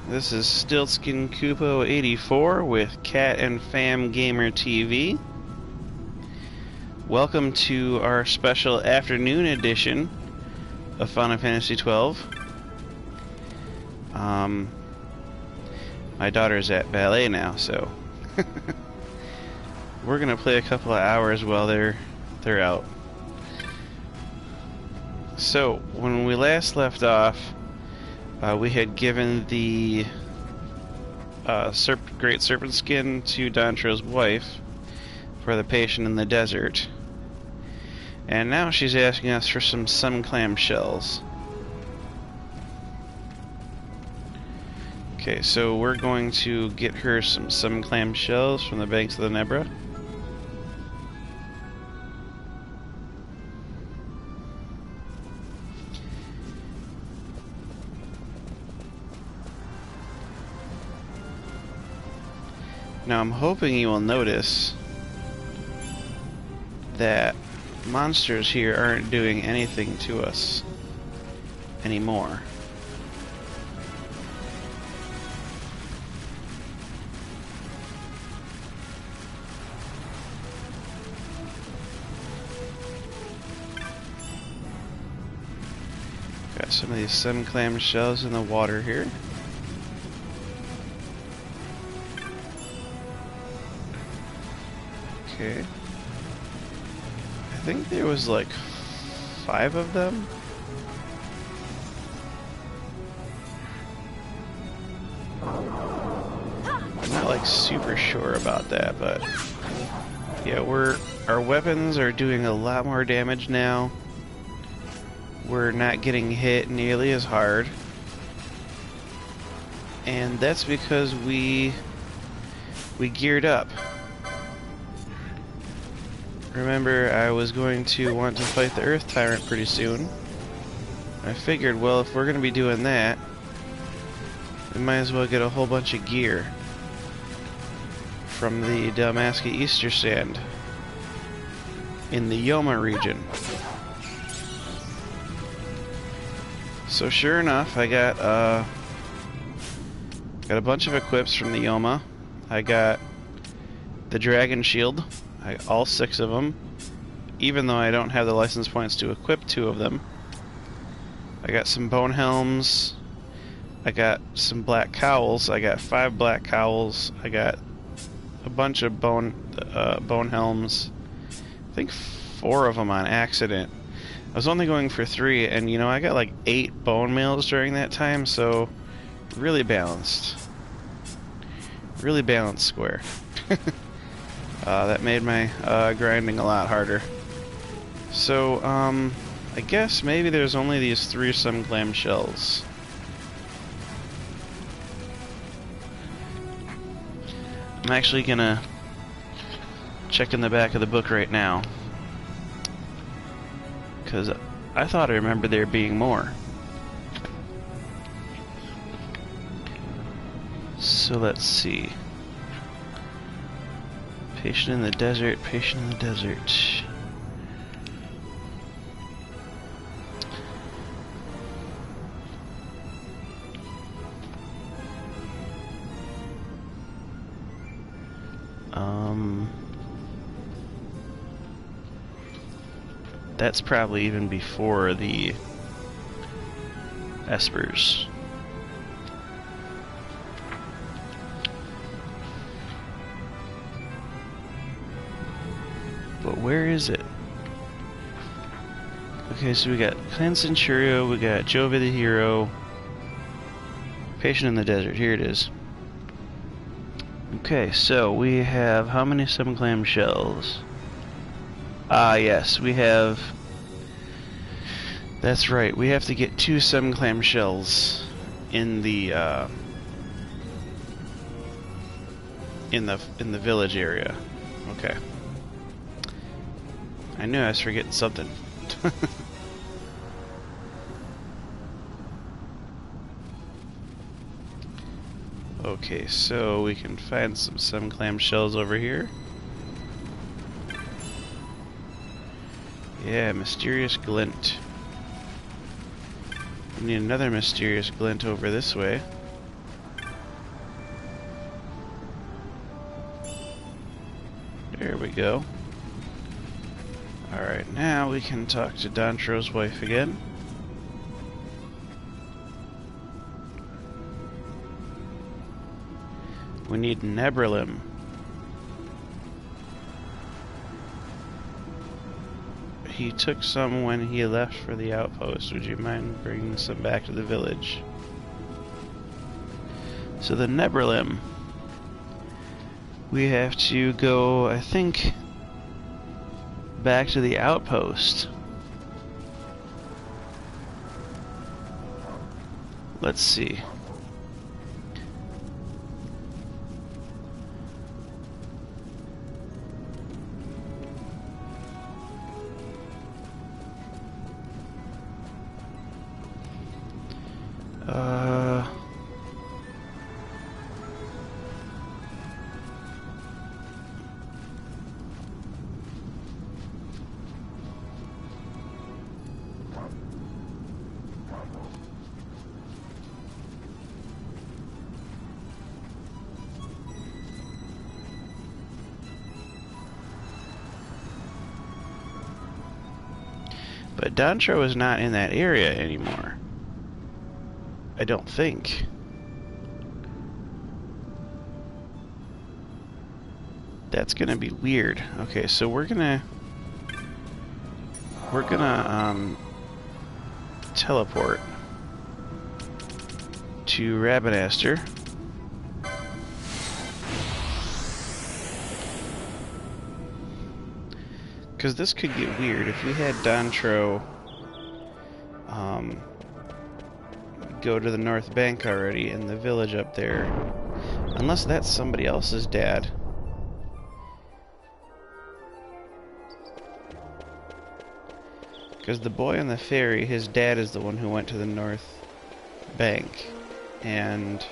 This is StiltzkinKupo84 with Cat and Fam Gamer TV. Welcome to our special afternoon edition of Final Fantasy 12. My daughter's at ballet now, so we're gonna play a couple of hours while they're out. So when we last left off, we had given the Great Serpent Skin to Dantro's wife for the patient in the desert, and now she's asking us for some sun clam shells. Okay, so we're going to get her some sun clam shells from the banks of the Nebra. Now I'm hoping you will notice that monsters here aren't doing anything to us anymore. Got some of these sun clam shells in the water here. Okay. I think there was like 5 of them. I'm not like super sure about that, but yeah, our weapons are doing a lot more damage now. We're not getting hit nearly as hard, and that's because we geared up. Remember, I was going to want to fight the Earth Tyrant pretty soon. I figured, well, if we're going to be doing that, we might as well get a whole bunch of gear from the Dalmasca Easter Sand in the Yoma region. So sure enough, I got a bunch of equips from the Yoma. I got the Dragon Shield. All 6 of them, even though I don't have the license points to equip 2 of them. I got some bone helms. I got some black cowls. I got 5 black cowls. I got a bunch of bone helms. I think 4 of them on accident. I was only going for 3, and you know, I got like 8 bone mails during that time, so really balanced. Really balanced square. That made my grinding a lot harder. So, I guess maybe there's only these 3 sun clam shells. I'm actually gonna check in the back of the book right now, because I thought I remembered there being more. So let's see. Patient in the desert, patient in the desert. That's probably even before the espers. But where is it? Okay, so we got Clan Centurio, we got Jova the Hero, Patient in the Desert, here it is. Okay, so we have how many sun clam shells? Yes, we have... That's right, we have to get 2 sun clam shells in the village area. Okay. I knew I was forgetting something. Okay, so we can find some sun clam shells over here. Yeah, mysterious glint. We need another mysterious glint over this way. There we go. Alright, now we can talk to Dantro's wife again. We need Nebrilim. He took some when he left for the outpost. Would you mind bringing some back to the village? So the Nebrilim. We have to go, I think, back to the outpost. Let's see. But Dantro is not in that area anymore. I don't think. That's gonna be weird. Okay, so we're gonna teleport to Rabbinaster. Because this could get weird if we had Dantro go to the North Bank already in the village up there. Unless that's somebody else's dad. Because the boy on the ferry, his dad is the one who went to the North Bank. And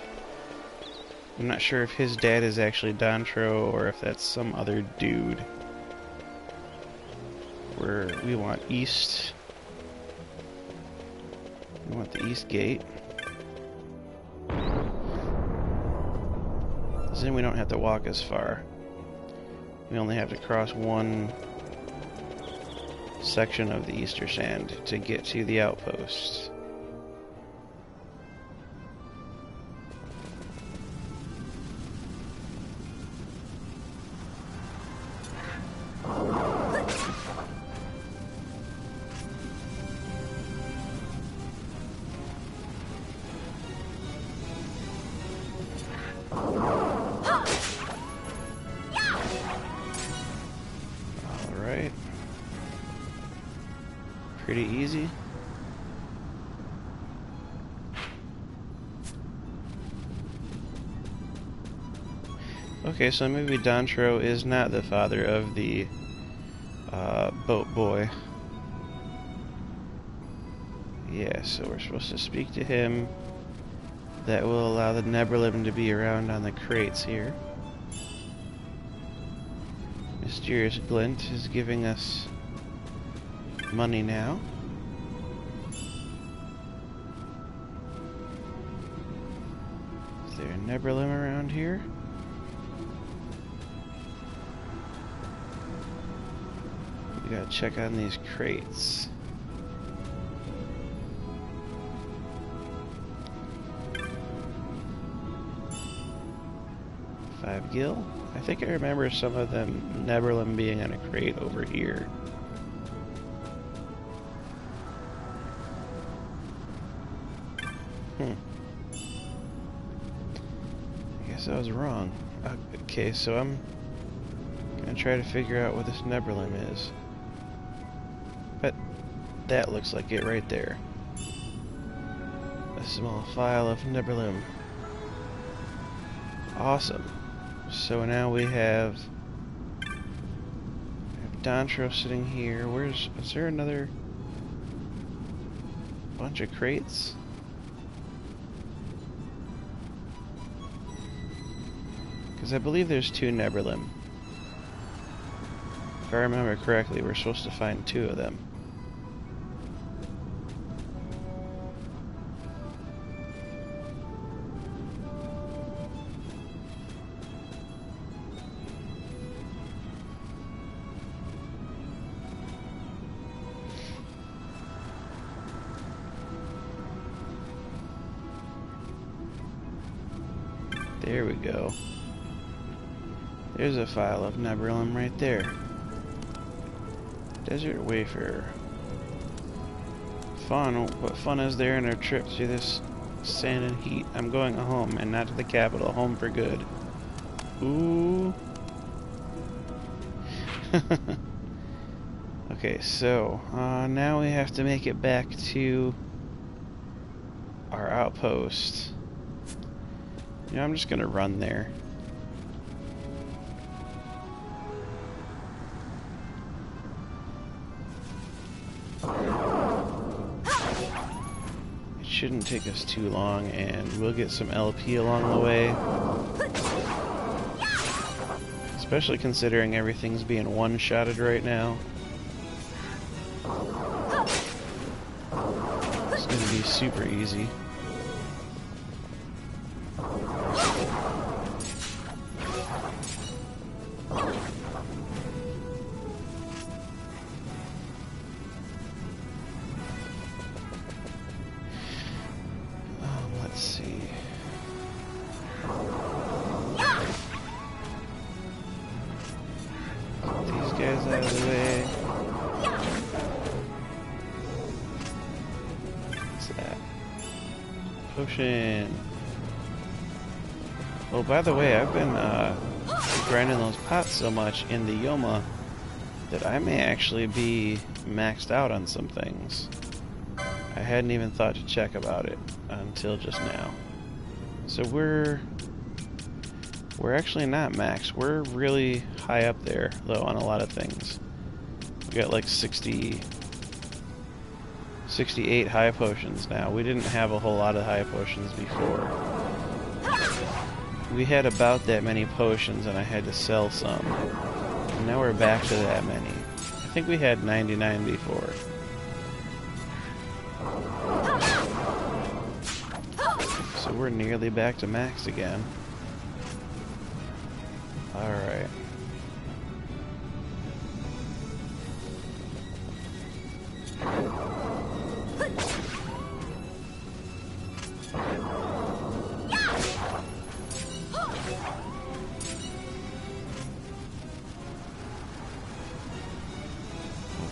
I'm not sure if his dad is actually Dantro or if that's some other dude. We want east. We want the east gate. So then we don't have to walk as far. We only have to cross one section of the Easter Sand to get to the outpost. Pretty easy. Okay, so maybe Dantro is not the father of the boat boy. Yeah, so we're supposed to speak to him. That will allow the Nebrilim to be around on the crates here. Mysterious Glint is giving us money now. Is there a Nebrilim around here? We gotta check on these crates. Five gil? I think I remember some of them Nebrilim being on a crate over here. I guess I was wrong. Okay, so I'm gonna try to figure out what this Nebrilim is. But that looks like it right there. A small file of Nebrilim. Awesome. So now we have Dantro sitting here. Is there another bunch of crates? Because I believe there's two Nebrilim. If I remember correctly, we're supposed to find two of them. There we go. There's a file of Neberlin right there. Desert Wayfarer. Fun. What fun is there in our trip through this sand and heat? I'm going home, and not to the capital. Home for good. Ooh. Okay, so now we have to make it back to our outpost. You know, I'm just gonna run there. It shouldn't take us too long, and we'll get some LP along the way. Especially considering everything's being one-shotted right now. It's gonna be super easy. Let's see. Get these guys out of the way. What's that? Potion. Oh, by the way, I've been grinding those pots so much in the Yoma that I may actually be maxed out on some things. I hadn't even thought to check about it until just now. So we're actually not max. We're really high up there, though, on a lot of things. We got like 68 high potions now. We didn't have a whole lot of high potions before. We had about that many potions, and I had to sell some. And now we're back to that many. I think we had 99 before. So we're nearly back to max again. Alright.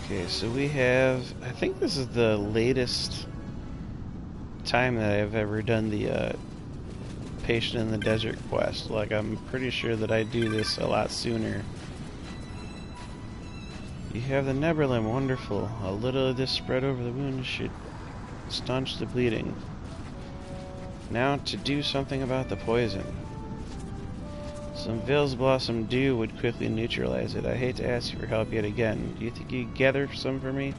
Okay, so we have, I think this is the latest time that I've ever done the Patient in the Desert quest. Like, I'm pretty sure that I do this a lot sooner. You have the Neberlin, wonderful. A little of this spread over the wound should staunch the bleeding. Now to do something about the poison. Some Vale's Blossom Dew would quickly neutralize it. I hate to ask you for help yet again. Do you think you could gather some for me?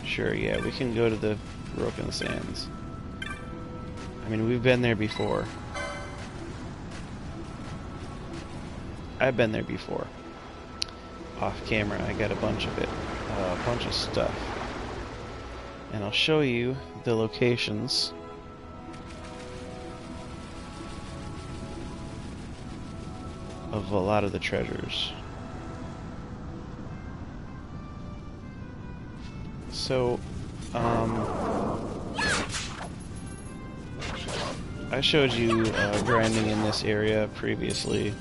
Sure, yeah, we can go to the Broken Sands. I mean, we've been there before. I've been there before. Off camera, I got a bunch of it. A bunch of stuff. And I'll show you the locations. Of a lot of the treasures. So, I showed you grinding in this area previously,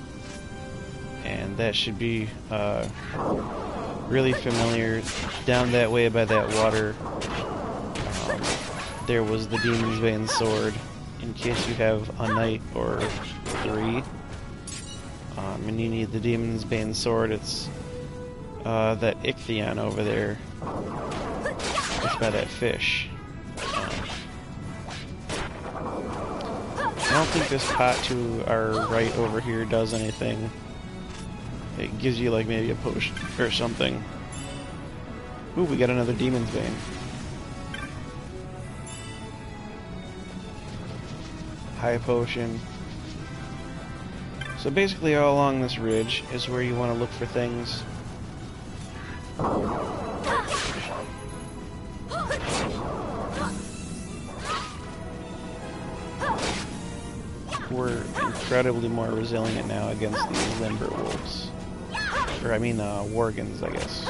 and that should be really familiar. Down that way by that water, there was the Demon's Bane sword, in case you have a knight or 3. And you need the Demon's Bane sword. It's that Ichthion over there. It's by that fish. I don't think this pot to our right over here does anything. It gives you like maybe a potion or something. Ooh, we got another Demon's Bane. High potion. So basically all along this ridge is where you want to look for things. We're incredibly more resilient now against these limber wolves. Or I mean worgans, I guess.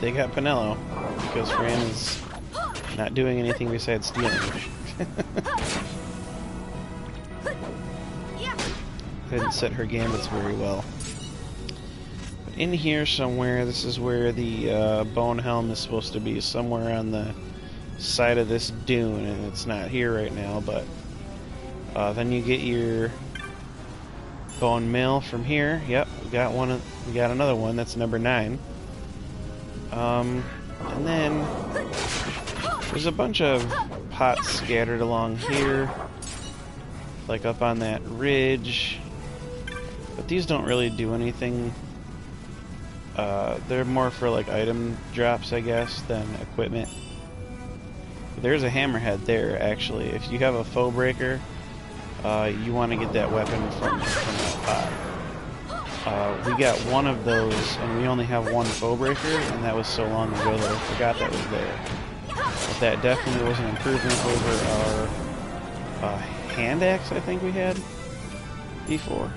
They got Pinello because Fran is not doing anything besides stealing. Didn't set her gambits very well. But in here somewhere, this is where the bone helm is supposed to be, somewhere on the side of this dune, and it's not here right now. But then you get your bone mill from here. Yep, we got one. We got another one. That's number 9. And then there's a bunch of pots scattered along here, like up on that ridge. But these don't really do anything. They're more for like item drops, I guess, than equipment. There's a hammerhead there, actually. If you have a foe breaker, you want to get that weapon from that pot. We got one of those, and we only have one foe breaker, and that was so long ago that I forgot that was there. But that definitely was an improvement over our hand axe I think we had before.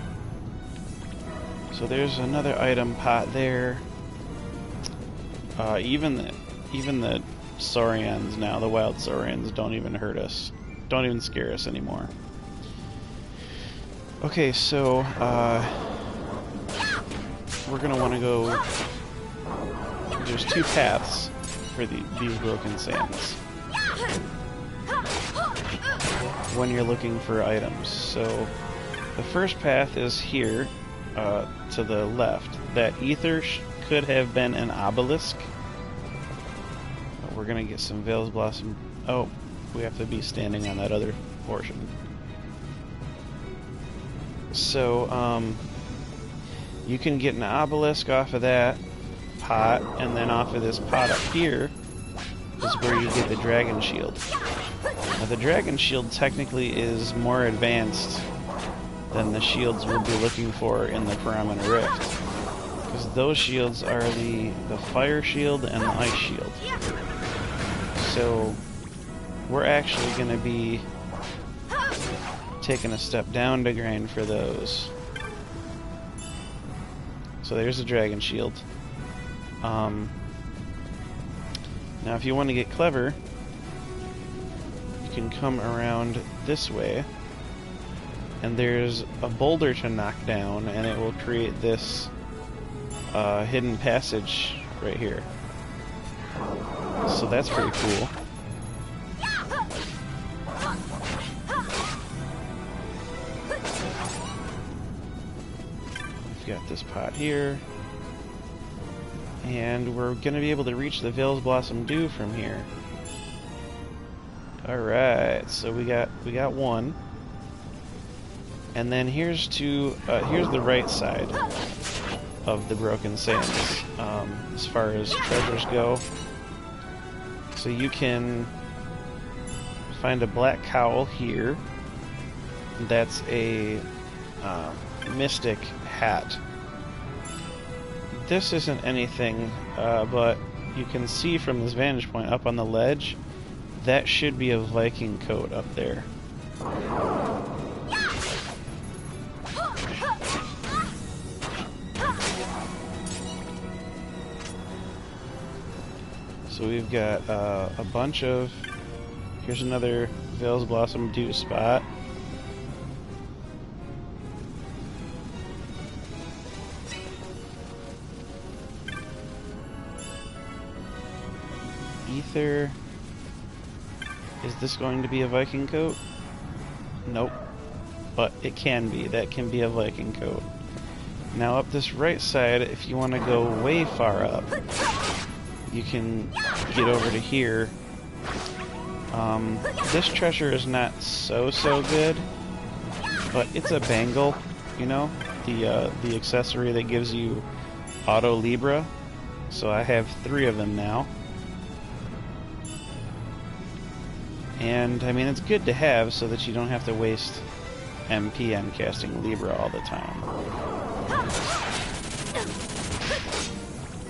So there's another item pot there. Even the saurians now, the wild saurians, don't even hurt us. Don't even scare us anymore. Okay, so we're gonna want to go. There's 2 paths for these broken sands when you're looking for items. So the first path is here. To the left. That ether could have been an obelisk. We're gonna get some Veil's Blossom. Oh, we have to be standing on that other portion. So, you can get an obelisk off of that pot, and then off of this pot up here is where you get the dragon shield. Now, the dragon shield technically is more advanced than the shields we'll be looking for in the Pyramid Rift, because those shields are the fire shield and the ice shield. So we're actually going to be taking a step down to grind for those. So there's the dragon shield. Now if you want to get clever, you can come around this way, and there's a boulder to knock down, and it will create this hidden passage right here. So that's pretty cool. We've got this pot here, and we're going to be able to reach the Veil's Blossom Dew from here. All right, so we got one. And then here's the right side of the broken sands as far as treasures go. So you can find a black cowl here. That's a mystic hat. This isn't anything, but you can see from this vantage point up on the ledge, that should be a Viking coat up there. So we've got a bunch of... Here's another Veil's Blossom Dew spot. Ether. Is this going to be a Viking coat? Nope. But it can be. That can be a Viking coat. Now up this right side, if you want to go way far up, you can get over to here. This treasure is not so good, but it's a bangle, you know, the accessory that gives you auto Libra. So I have 3 of them now, and I mean it's good to have so that you don't have to waste MP on casting Libra all the time.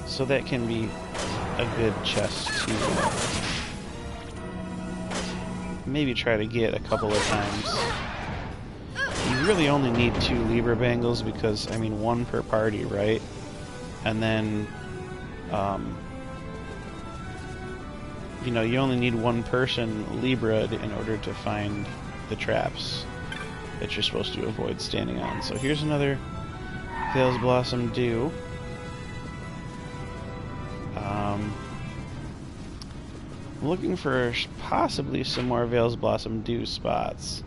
So that can be a good chest to maybe try to get a couple of times. You really only need 2 Libra bangles because, I mean, 1 per party, right? And then You know, you only need one person Libra in order to find the traps that you're supposed to avoid standing on. So here's another Veil's Blossom Dew. I'm looking for possibly some more Veil's Blossom Dew spots.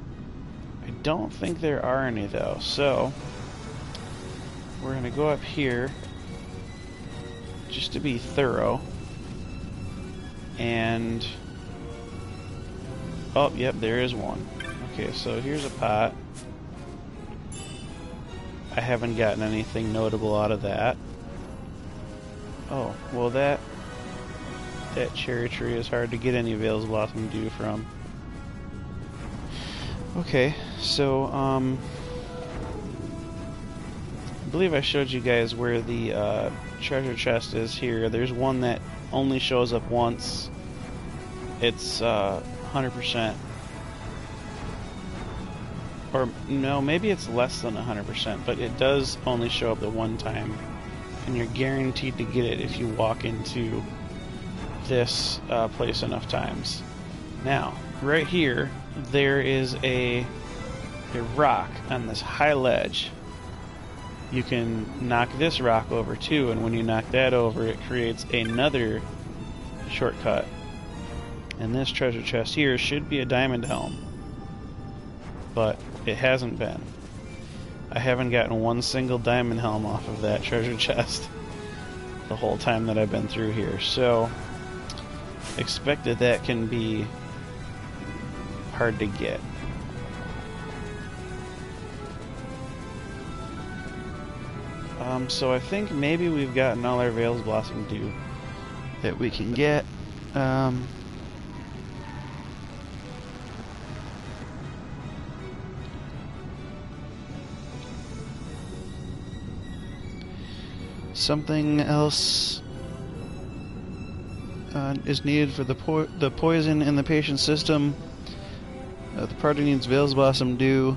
I don't think there are any though, so we're gonna go up here just to be thorough. And oh, yep, there is one. Okay, so here's a pot. I haven't gotten anything notable out of that. Oh, well that cherry tree is hard to get any Veil's Blossom Dew from. Okay, so I believe I showed you guys where the treasure chest is here. There's one that only shows up once. It's 100%. Or no, maybe it's less than 100%, but it does only show up the one time. And you're guaranteed to get it if you walk into this place enough times. Now, right here, there is a rock on this high ledge. You can knock this rock over too, and when you knock that over, it creates another shortcut. And this treasure chest here should be a diamond helm, but it hasn't been. I haven't gotten one single diamond helm off of that treasure chest the whole time that I've been through here, so expect that can be hard to get. So I think maybe we've gotten all our Veil's Blossom Dew that we can get. Something else is needed for the poison in the patient's system. The party needs Veil's Blossom Dew.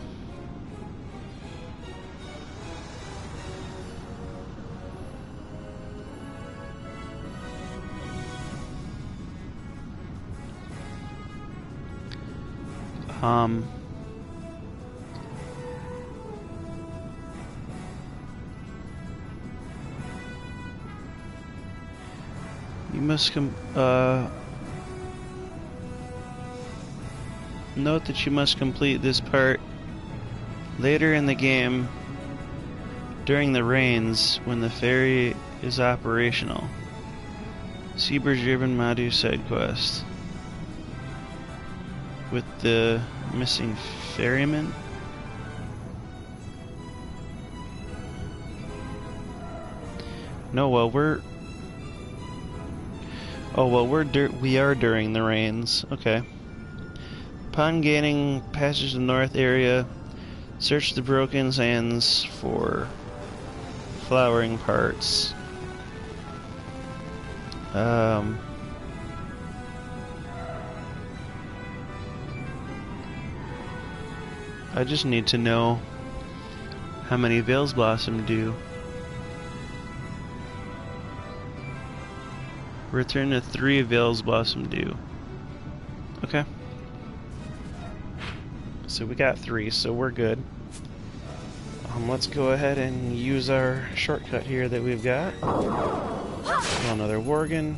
You must note that you must complete this part later in the game during the rains when the ferry is operational. Seabird's Driven Madu side quest with the missing ferryman. No, well we are during the rains. Okay. Upon gaining passage to the north area, search the broken sands for flowering parts. I just need to know how many Veil's Blossom do. Return to 3 Veil's Blossom Dew. Okay. So we got 3, so we're good. Let's go ahead and use our shortcut here that we've got. Another Worgen.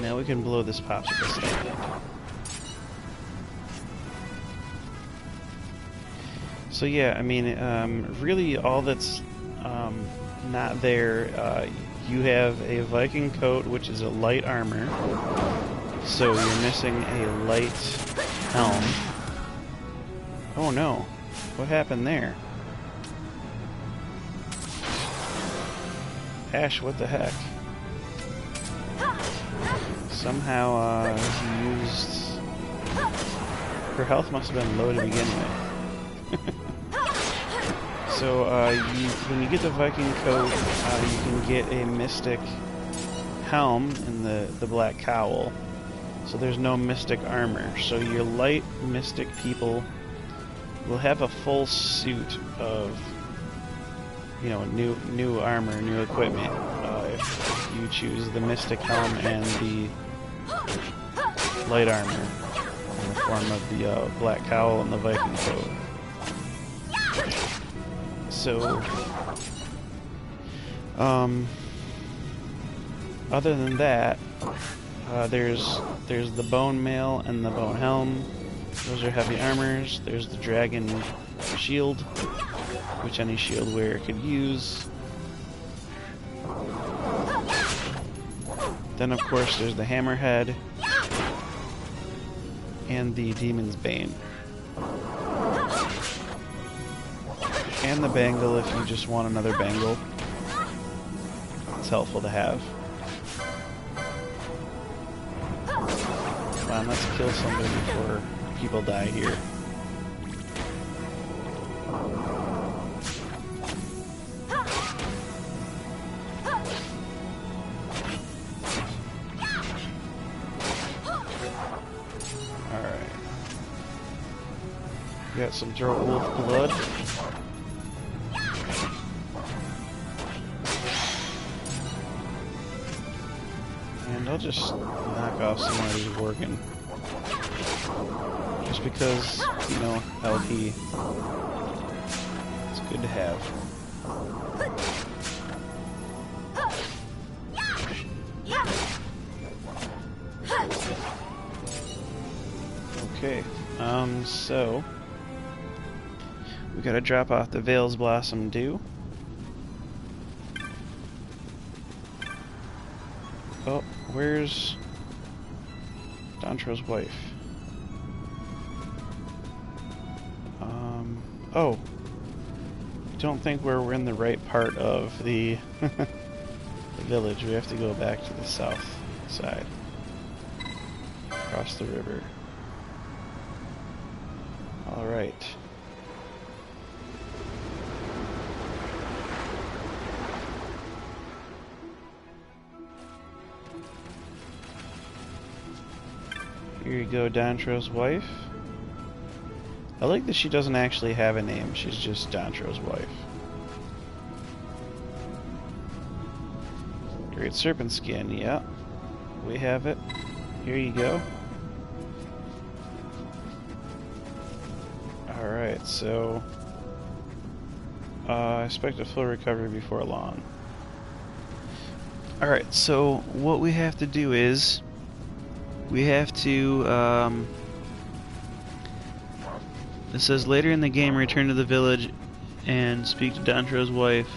Now we can blow this popsicle stand. So yeah, I mean, really all that's not there, you have a Viking coat, which is a light armor, so you're missing a light helm. Oh no, what happened there? Ash, what the heck? Somehow he used... Her health must have been low to begin with. So when you get the Viking coat, you can get a mystic helm and the black cowl. So there's no mystic armor. So your light mystic people will have a full suit of, you know, new armor, new equipment. If you choose the mystic helm and the light armor in the form of the black cowl and the Viking coat. So, other than that, there's the bone mail and the bone helm. Those are heavy armors. There's the dragon shield, which any shield wearer could use. Then, of course, there's the hammerhead and the demon's bane. And the bangle if you just want another bangle. It's helpful to have. Come on, let's kill somebody before people die here. Alright. Got some throat wolf blood. I'll just knock off someone who's working. Just because, you know, LP. It's good to have. Okay, so we gotta drop off the Vale's Blossom Dew. Oh, where's Dantro's wife? Oh, don't think we're in the right part of the, the village. We have to go back to the south side, across the river. All right. Here you go, Dantro's wife. I like that she doesn't actually have a name, she's just Dantro's wife. Great serpent skin, yeah. We have it. Here you go. Alright, so I expect a full recovery before long. Alright, so what we have to do is we have to, it says later in the game, return to the village and speak to Dantro's wife.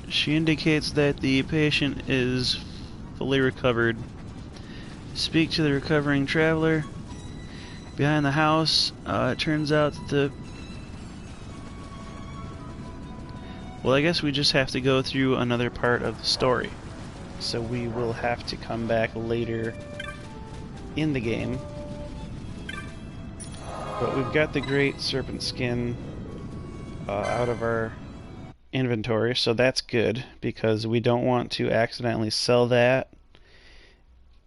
She indicates that the patient is fully recovered. Speak to the recovering traveler. Behind the house, it turns out that the... Well, I guess we just have to go through another part of the story. So we will have to come back later in the game. But we've got the great serpent skin out of our inventory, so that's good, because we don't want to accidentally sell that,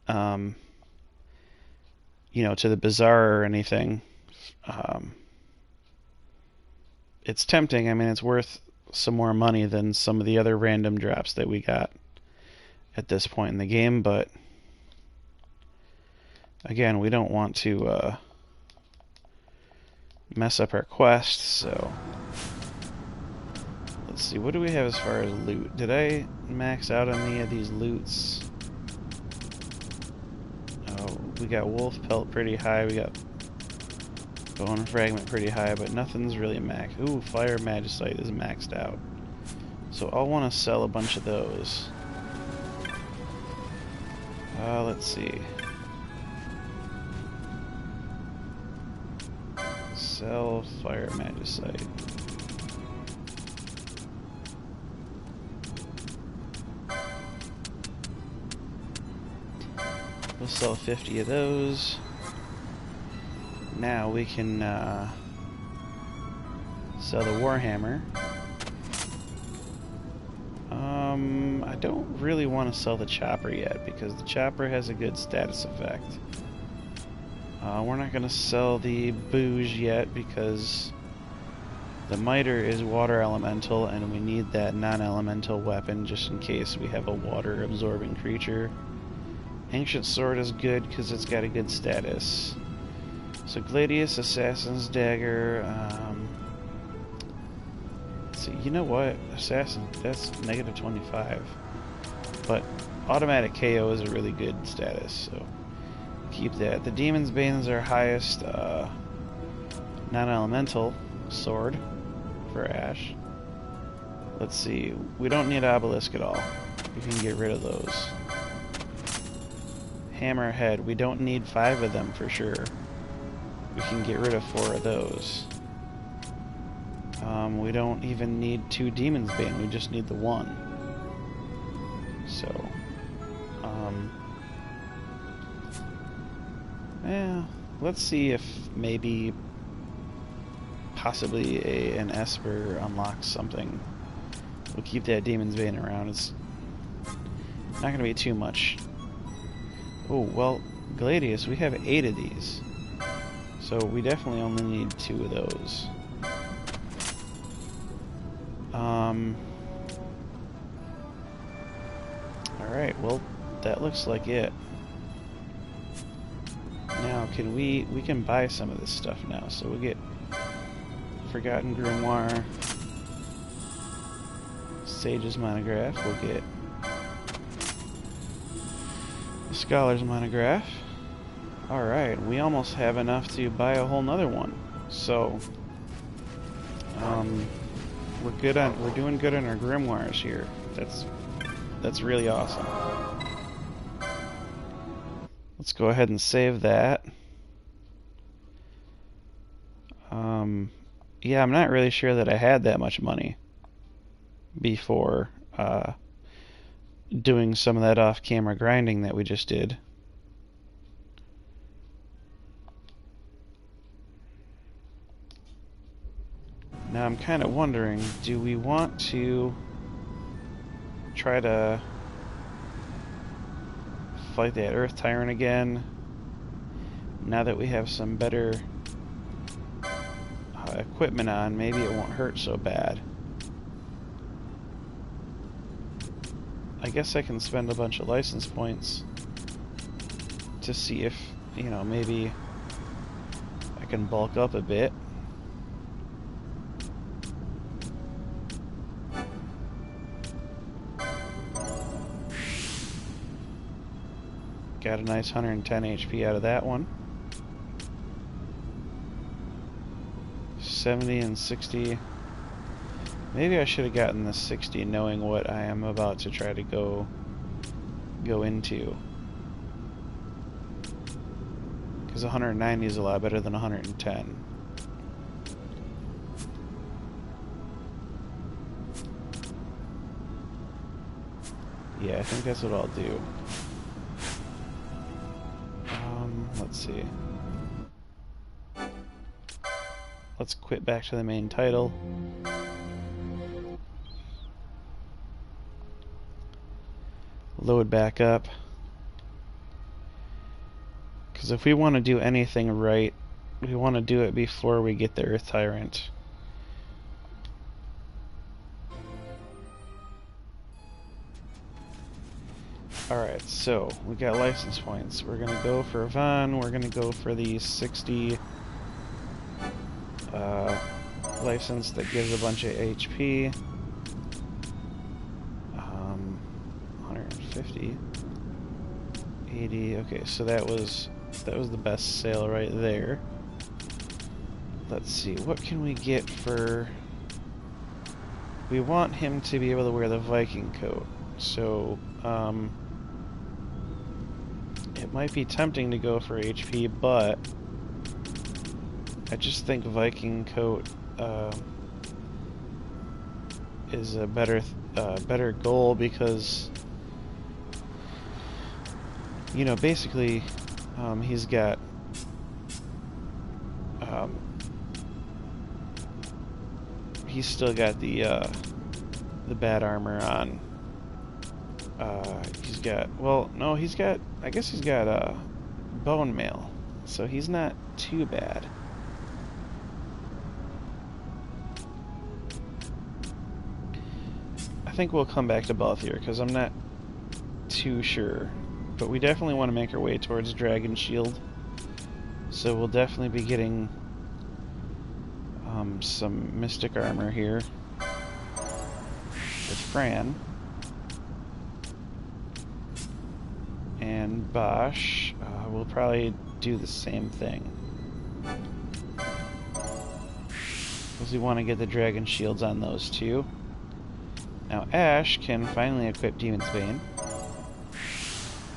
you know, to the bazaar or anything. It's tempting. I mean, it's worth some more money than some of the other random drops that we got at this point in the game, but again, we don't want to mess up our quests, so let's see, what do we have as far as loot? Did I max out on any of these loots? Oh, we got wolf pelt pretty high, we got bone fragment pretty high, but nothing's really maxed. Ooh, fire magicite is maxed out. So I'll want to sell a bunch of those. Let's see. Sell fire magicite. sell 50 of those. Now we can sell the Warhammer. I don't really want to sell the chopper yet because the chopper has a good status effect. We're not going to sell the booge yet because the miter is water elemental and we need that non-elemental weapon just in case we have a water absorbing creature. Ancient sword is good because it's got a good status. So Gladius, Assassin's Dagger, let's see, you know what? Assassin, that's negative 25. But automatic KO is a really good status, so keep that. The Demon's Bane is our highest non-elemental sword for Ash. Let's see, we don't need Obelisk at all. We can get rid of those. Hammerhead, we don't need 5 of them for sure. We can get rid of 4 of those. We don't even need 2 Demon's Bane, we just need the 1. So, yeah, let's see if maybe possibly an Esper unlocks something. We'll keep that Demon's Bane around. It's not going to be too much. Oh, well, Gladius, we have 8 of these. So we definitely only need 2 of those. Alright, well, that looks like it. Now, can we can buy some of this stuff now. So we'll get Forgotten Grimoire, Sage's Monograph, we'll get the Scholar's Monograph. Alright, we almost have enough to buy a whole nother one. So, we're doing good on our grimoires here. That's really awesome. Let's go ahead and save that. Yeah, I'm not really sure that I had that much money before doing some of that off-camera grinding that we just did. Now I'm kind of wondering, do we want to try to fight that Earth Tyrant again now that we have some better equipment on? Maybe it won't hurt so bad. I guess I can spend a bunch of license points to see if, you know, maybe I can bulk up a bit. Got a nice 110 HP out of that one. 70 and 60. Maybe I should have gotten the 60 knowing what I am about to try to go into. Because 190 is a lot better than 110. Yeah, I think that's what I'll do. Let's see. Let's quit back to the main title. Load back up. Because if we want to do anything right, we want to do it before we get the Earth Tyrant. Alright, so we got license points. We're gonna go for Von, we're gonna go for the 60 license that gives a bunch of HP. 150. 80, okay, so that was the best sale right there. Let's see, what can we get for... We want him to be able to wear the Viking coat, so it might be tempting to go for HP, but I just think Viking coat is a better goal because you know, basically, he's got he's still got the bad armor on. He's got, well, no, he's got, I guess he's got bone mail, so he's not too bad. I think we'll come back to Balthier because I'm not too sure, but we definitely want to make our way towards Dragon Shield, so we'll definitely be getting some Mystic armor here with Fran. And Bosch will probably do the same thing, because we want to get the Dragon Shields on those two. Now Ash can finally equip Demon's Bane.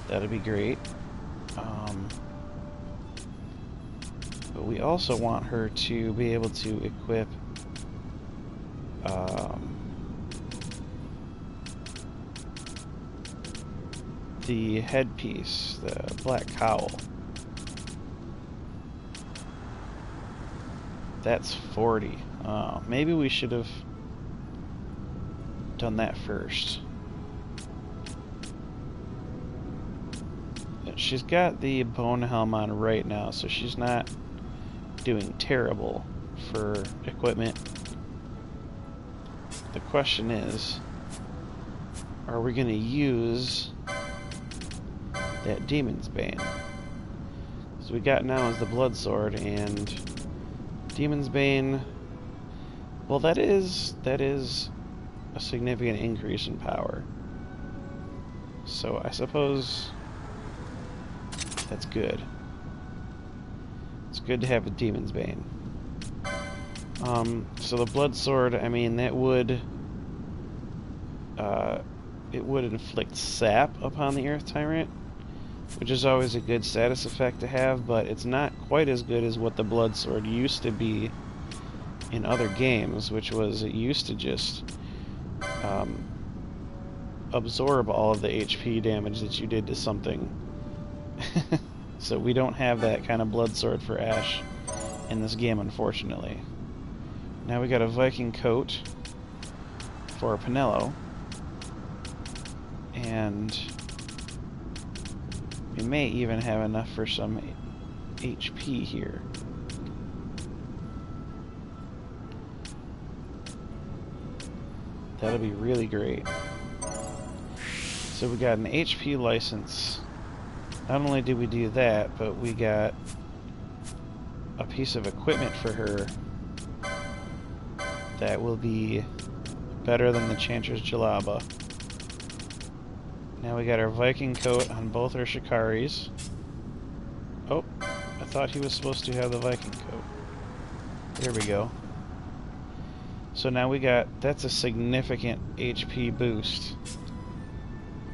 That'll be great. But we also want her to be able to equip the headpiece, the black cowl. That's 40. Maybe we should have done that first. She's got the bone helm on right now, so she's not doing terrible for equipment. The question is, are we going to use that Demon's Bane? So we got now is the Blood Sword, and Demon's Bane, well, that is a significant increase in power. So I suppose that's good. It's good to have a Demon's Bane. So the Blood Sword, I mean, that would it would inflict sap upon the Earth Tyrant, which is always a good status effect to have, but it's not quite as good as what the Blood Sword used to be in other games, which was it used to just absorb all of the HP damage that you did to something. So we don't have that kind of Blood Sword for Ash in this game, unfortunately. Now we got a Viking coat for Pinello, and we may even have enough for some HP here. That'll be really great. So we got an HP license. Not only did we do that, but we got a piece of equipment for her that will be better than the Chanter's Jalaba. Now we got our Viking coat on both our Shikaris. Oh, I thought he was supposed to have the Viking coat. There we go. So now we got, that's a significant HP boost.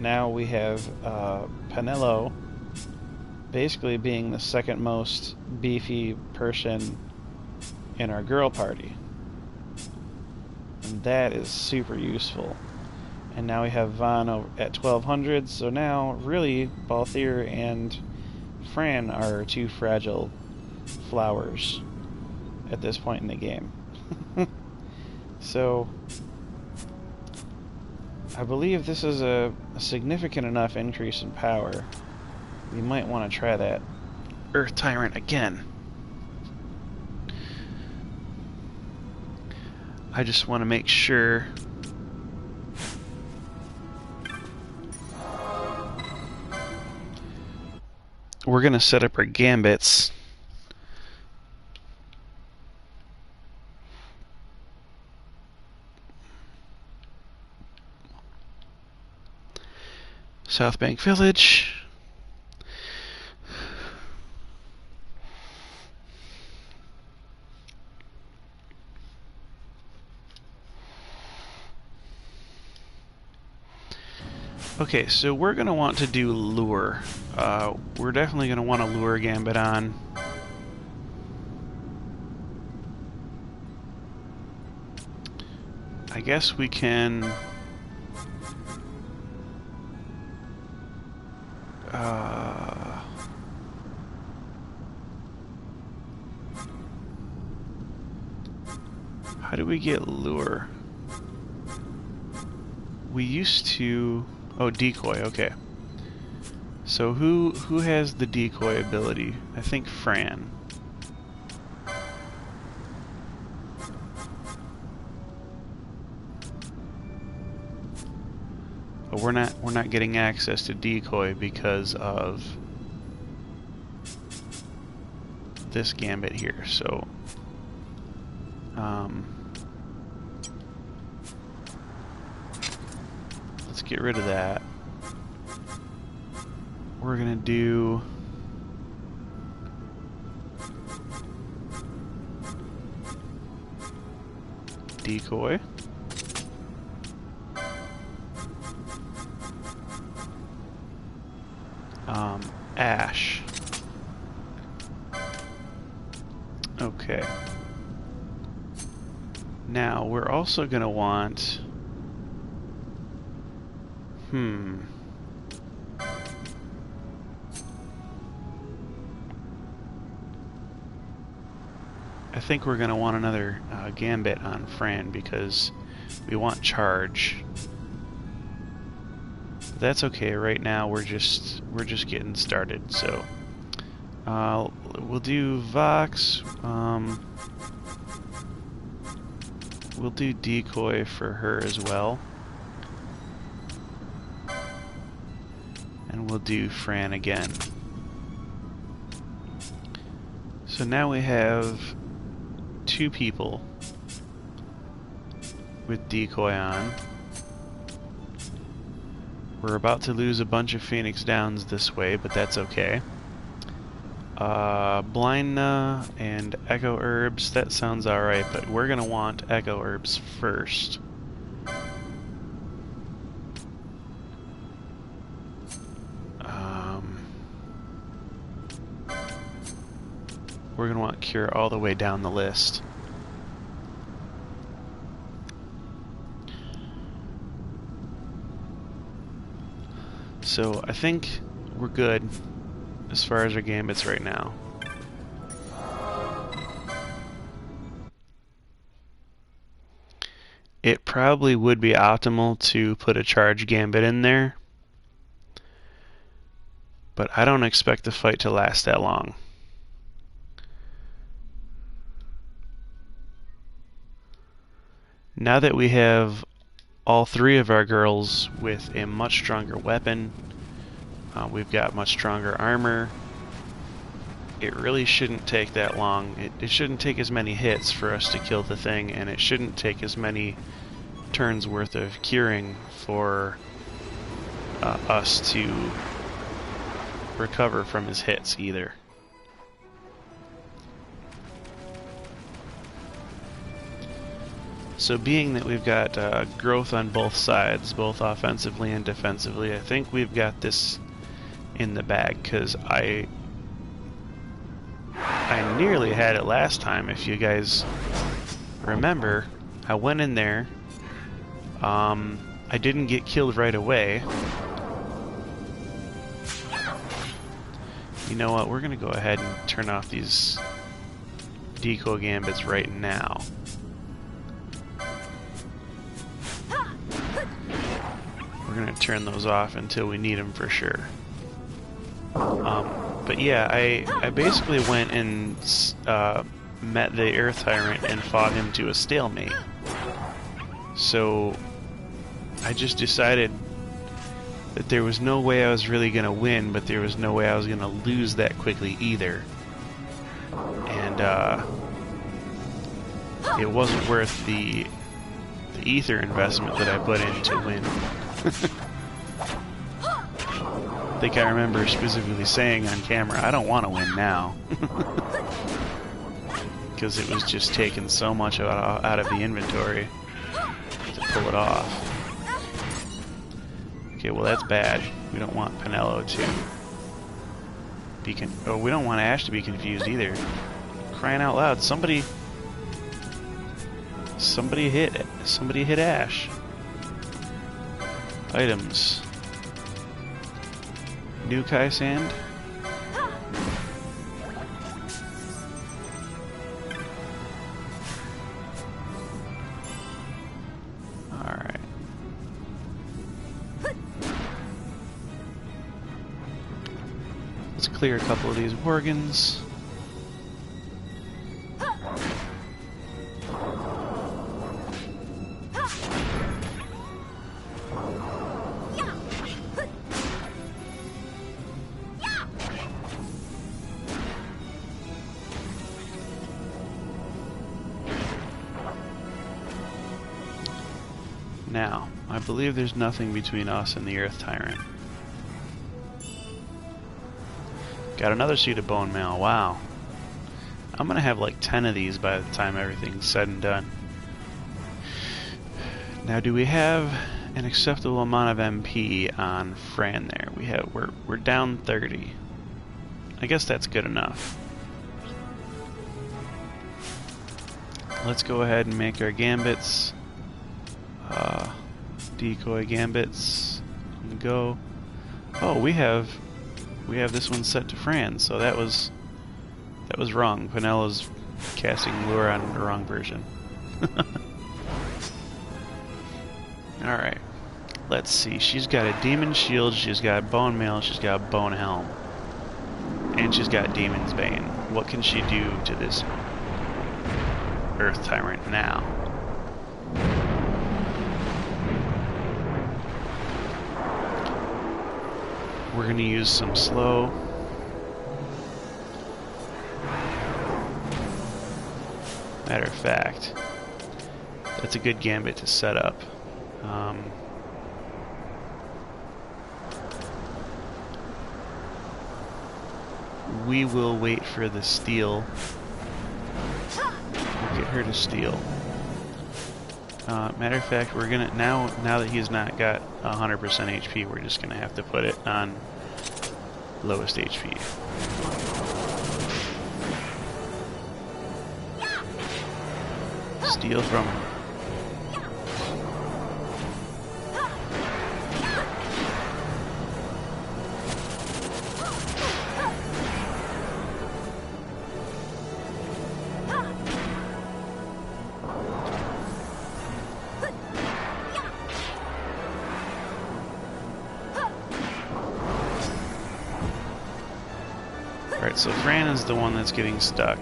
Now we have Pinello basically being the second most beefy person in our girl party. And that is super useful. And now we have Vaughn at 1200, so now really Balthier and Fran are two fragile flowers at this point in the game. So I believe this is a significant enough increase in power. We might want to try that Earth Tyrant again. I just want to make sure we're going to set up our gambits. South Bank Village. Okay, so we're going to want to do Lure. We're definitely going to want to Lure Gambit on. I guess we can... How do we get lure? We used to... Oh, decoy, okay. So who has the decoy ability? I think Fran. But we're not getting access to decoy because of this gambit here, so let's get rid of that. We're gonna do decoy. Ash. Okay. Now we're also gonna want I think we're going to want another gambit on Fran because we want charge. But that's okay. Right now we're just getting started. So we'll do Vox. We'll do decoy for her as well. And we'll do Fran again. So now we have 2 people with decoy on. We're about to lose a bunch of Phoenix Downs this way, but that's okay. Blindna and Echo Herbs, that sounds alright, but we're gonna want Echo Herbs first. We're gonna want Cure all the way down the list. So I think we're good as far as our gambits right now. It probably would be optimal to put a charge gambit in there, but I don't expect the fight to last that long. Now that we have all 3 of our girls with a much stronger weapon, we've got much stronger armor, it really shouldn't take that long. It shouldn't take as many hits for us to kill the thing, and it shouldn't take as many turns worth of curing for us to recover from his hits either. So being that we've got growth on both sides, both offensively and defensively, I think we've got this in the bag, because I nearly had it last time. If you guys remember, I went in there, I didn't get killed right away. You know what, we're going to go ahead and turn off these decoy gambits right now. We're going to turn those off until we need them for sure. But yeah, I basically went and met the Earth Tyrant and fought him to a stalemate. So I just decided that there was no way I was really going to win, but there was no way I was going to lose that quickly either. And it wasn't worth the ether investment that I put in to win. I think I remember specifically saying on camera, I don't want to win now. Because it was just taking so much out of the inventory to pull it off. Okay, well that's bad. We don't want Penelo to be we don't want Ash to be confused either. Crying out loud, somebody hit Ash. Items. New Kai Sand. Alright. Let's clear a couple of these Worgens. Now, I believe there's nothing between us and the Earth Tyrant. Got another suit of bone mail, wow. I'm gonna have like 10 of these by the time everything's said and done. Now, do we have an acceptable amount of MP on Fran there? We're down 30. I guess that's good enough. Let's go ahead and make our gambits. Decoy gambits on the go. Oh, we have this one set to Fran, so that was wrong. Penella's casting lure on the wrong version. Alright. Let's see. She's got a demon shield, she's got bone mail, she's got bone helm. And she's got Demon's Bane. What can she do to this Earth Tyrant now? We're going to use some slow. Matter of fact, that's a good gambit to set up. We will wait for the steal. We'll get her to steal. Matter of fact, we're gonna now that he's not got 100% HP, we're just gonna have to put it on lowest HP. Steal from him. Alright, so Fran is the one that's getting stuck,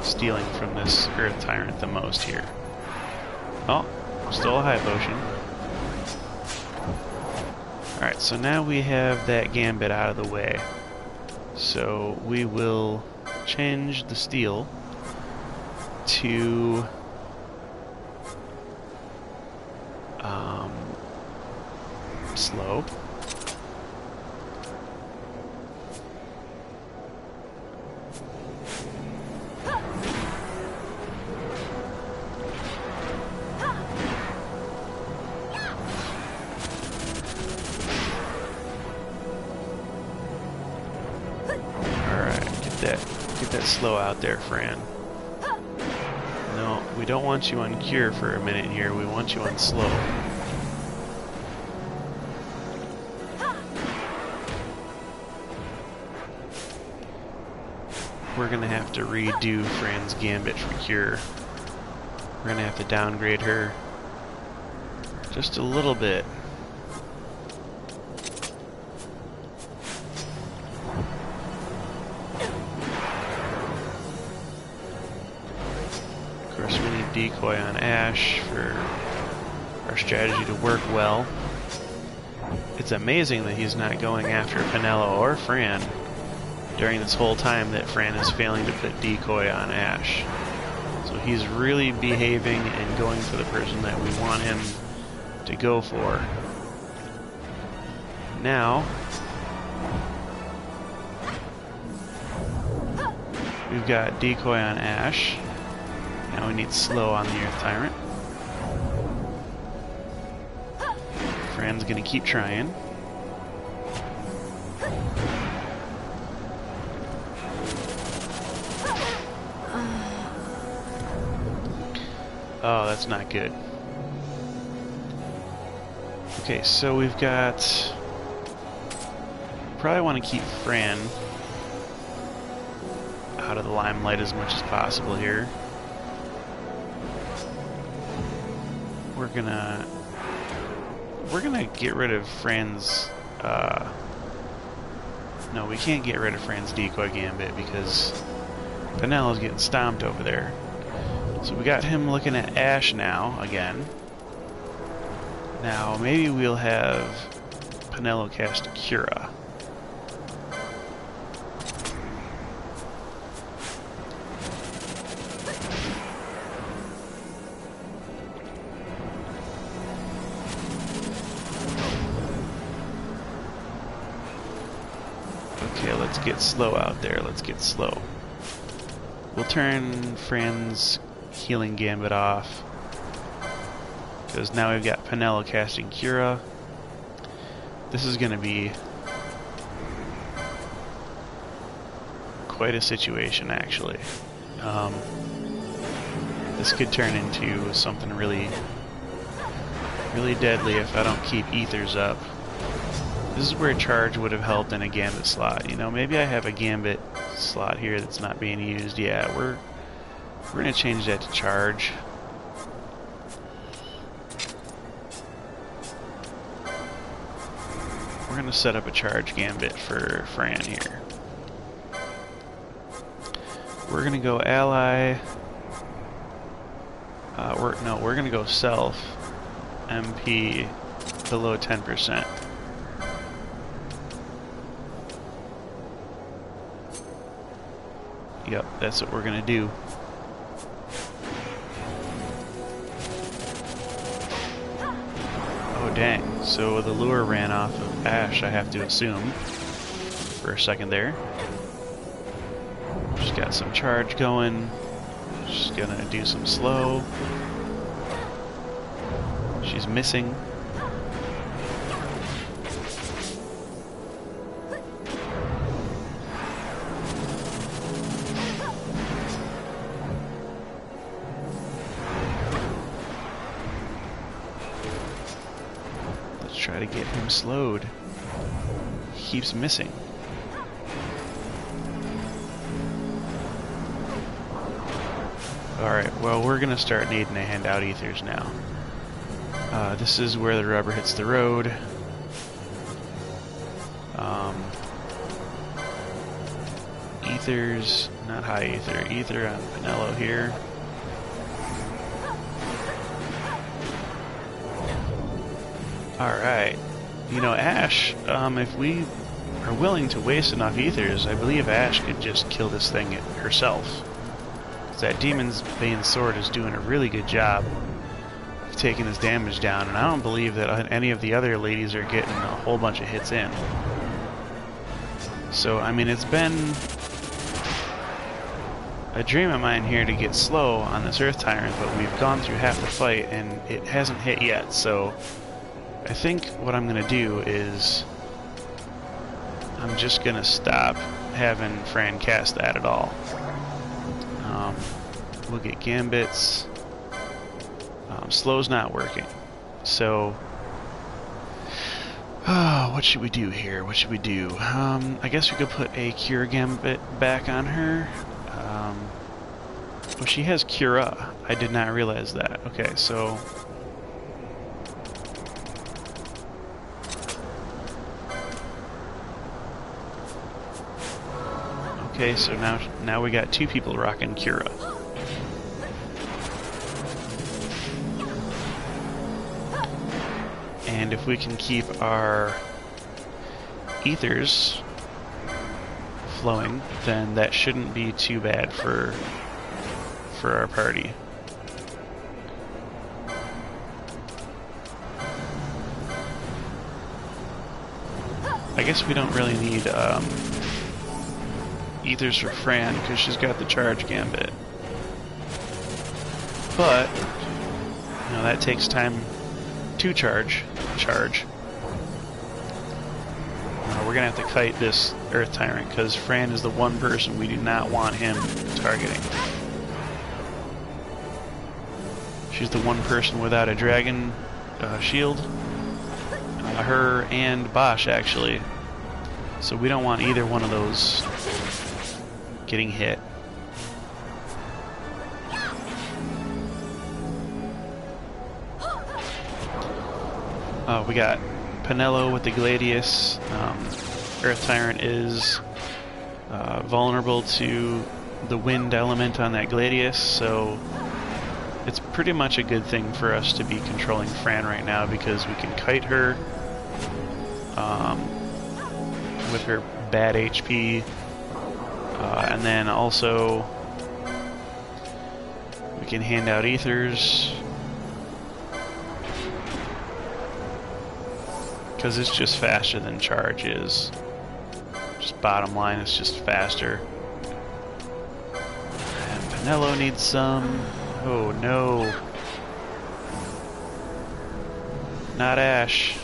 stealing from this Earth Tyrant the most here. Oh, still a high potion. Alright, so now we have that gambit out of the way. So we will change the steal to slow. Get that slow out there, Fran. No, we don't want you on cure for a minute here. We want you on slow. We're gonna have to redo Fran's gambit for cure. We're gonna have to downgrade her just a little bit. Of course, we need decoy on Ash for our strategy to work well. It's amazing that he's not going after Penelo or Fran during this whole time that Fran is failing to put decoy on Ash. So he's really behaving and going for the person that we want him to go for. Now, we've got decoy on Ash. Now we need slow on the Earth Tyrant. Fran's gonna keep trying. Oh, that's not good. Okay, so we've got probably want to keep Fran out of the limelight as much as possible here. We're gonna get rid of Fran's no, we can't get rid of Fran's decoy gambit because Penelo's getting stomped over there. So we got him looking at Ash now again. Now maybe we'll have Penelo cast Cura. Okay, let's get slow out there. Let's get slow. We'll turn Fran's healing gambit off because now we've got Penelo casting Cura. This is going to be quite a situation, actually. This could turn into something really deadly if I don't keep ethers up. This is where charge would have helped in a gambit slot. You know, maybe I have a gambit slot here that's not being used. Yeah, we're going to change that to charge. We're going to set up a charge gambit for Fran here. We're going to go ally. We're going to go self MP below 10%. Yep, that's what we're gonna do. Oh dang, so the lure ran off of Ash, I have to assume, for a second there. She's got some charge going. She's gonna do some slow. She's missing. Try to get him slowed. He keeps missing. Alright, well, we're gonna start needing to hand out ethers now. This is where the rubber hits the road. Ethers, not high ether, ether on Penelo here. Alright. You know, Ash, if we are willing to waste enough ethers, I believe Ash could just kill this thing herself. That Demon's Bane Sword is doing a really good job of taking this damage down, and I don't believe that any of the other ladies are getting a whole bunch of hits in. So, I mean, it's been a dream of mine here to get slow on this Earth Tyrant, but we've gone through half the fight, and it hasn't hit yet, so I think what I'm going to do is I'm just going to stop having Fran cast that at all. We'll get gambits. Slow's not working. So, what should we do here? What should we do? I guess we could put a Cure Gambit back on her. Oh, she has Cura. I did not realize that. Okay, so okay, so now we got two people rocking Cura. And if we can keep our ethers flowing, then that shouldn't be too bad for our party. I guess we don't really need ethers for Fran because she's got the charge gambit. But you know, that takes time to charge. We're gonna have to kite this Earth Tyrant because Fran is the one person we do not want him targeting. She's the one person without a dragon shield. Her and Bosch, actually. So we don't want either one of those getting hit. We got Penelo with the Gladius. Earth Tyrant is vulnerable to the wind element on that Gladius, so it's pretty much a good thing for us to be controlling Fran right now because we can kite her with her bad HP, and then also we can hand out ethers because it's just faster than charge is. Just bottom line, it's just faster. And Penelo needs some. Oh no. Not Ash.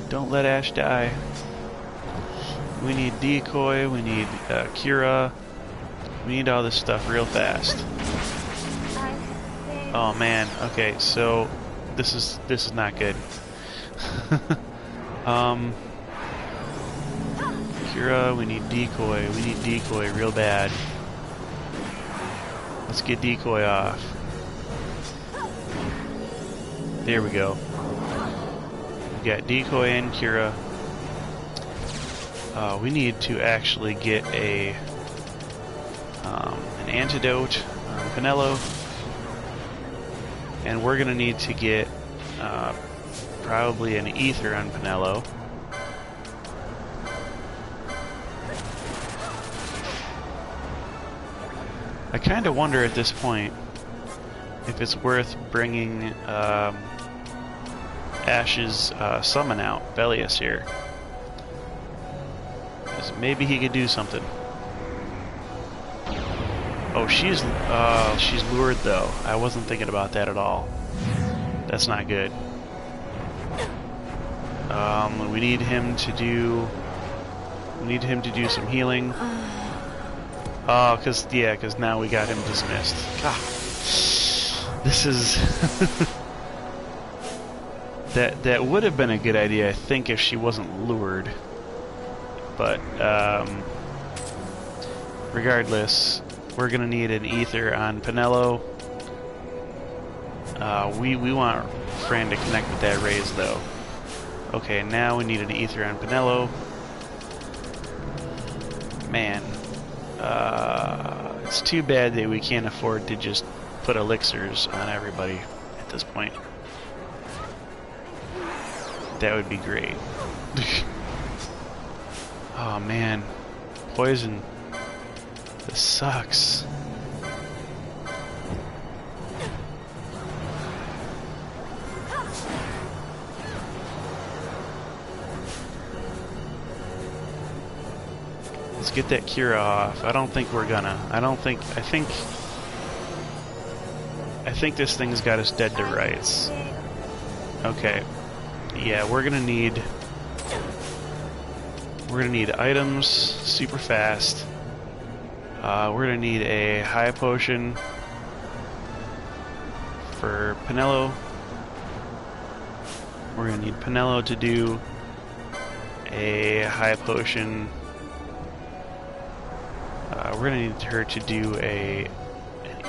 Don't let Ash die. We need Decoy, we need Kira. We need all this stuff real fast. Oh man, okay, so this is not good. Kira, we need Decoy. We need Decoy real bad. Let's get Decoy off. There we go. We got Decoy and Kira. We need to actually get an antidote on Penelo. And we're gonna need to get probably an ether on Penelo. I kind of wonder at this point if it's worth bringing Ash's summon out, Belius here. 'Cause maybe he could do something. Oh, she's lured though. I wasn't thinking about that at all. That's not good. We need him to do. We need him to do some healing. Oh, cause now we got him dismissed. God, this is that would have been a good idea, I think, if she wasn't lured. But regardless, we're gonna need an ether on Penelo. We want Fran to connect with that raise though. Okay, now we need an ether on Penelo. Man. It's too bad that we can't afford to just put elixirs on everybody at this point. That would be great. Oh man, poison. This sucks. Let's get that Kira off. I don't think we're gonna. I think this thing's got us dead to rights. Okay. Yeah, we're gonna need items super fast. We're gonna need a high potion for Penelo. We're gonna need Penelo to do a high potion. We're gonna need her to do an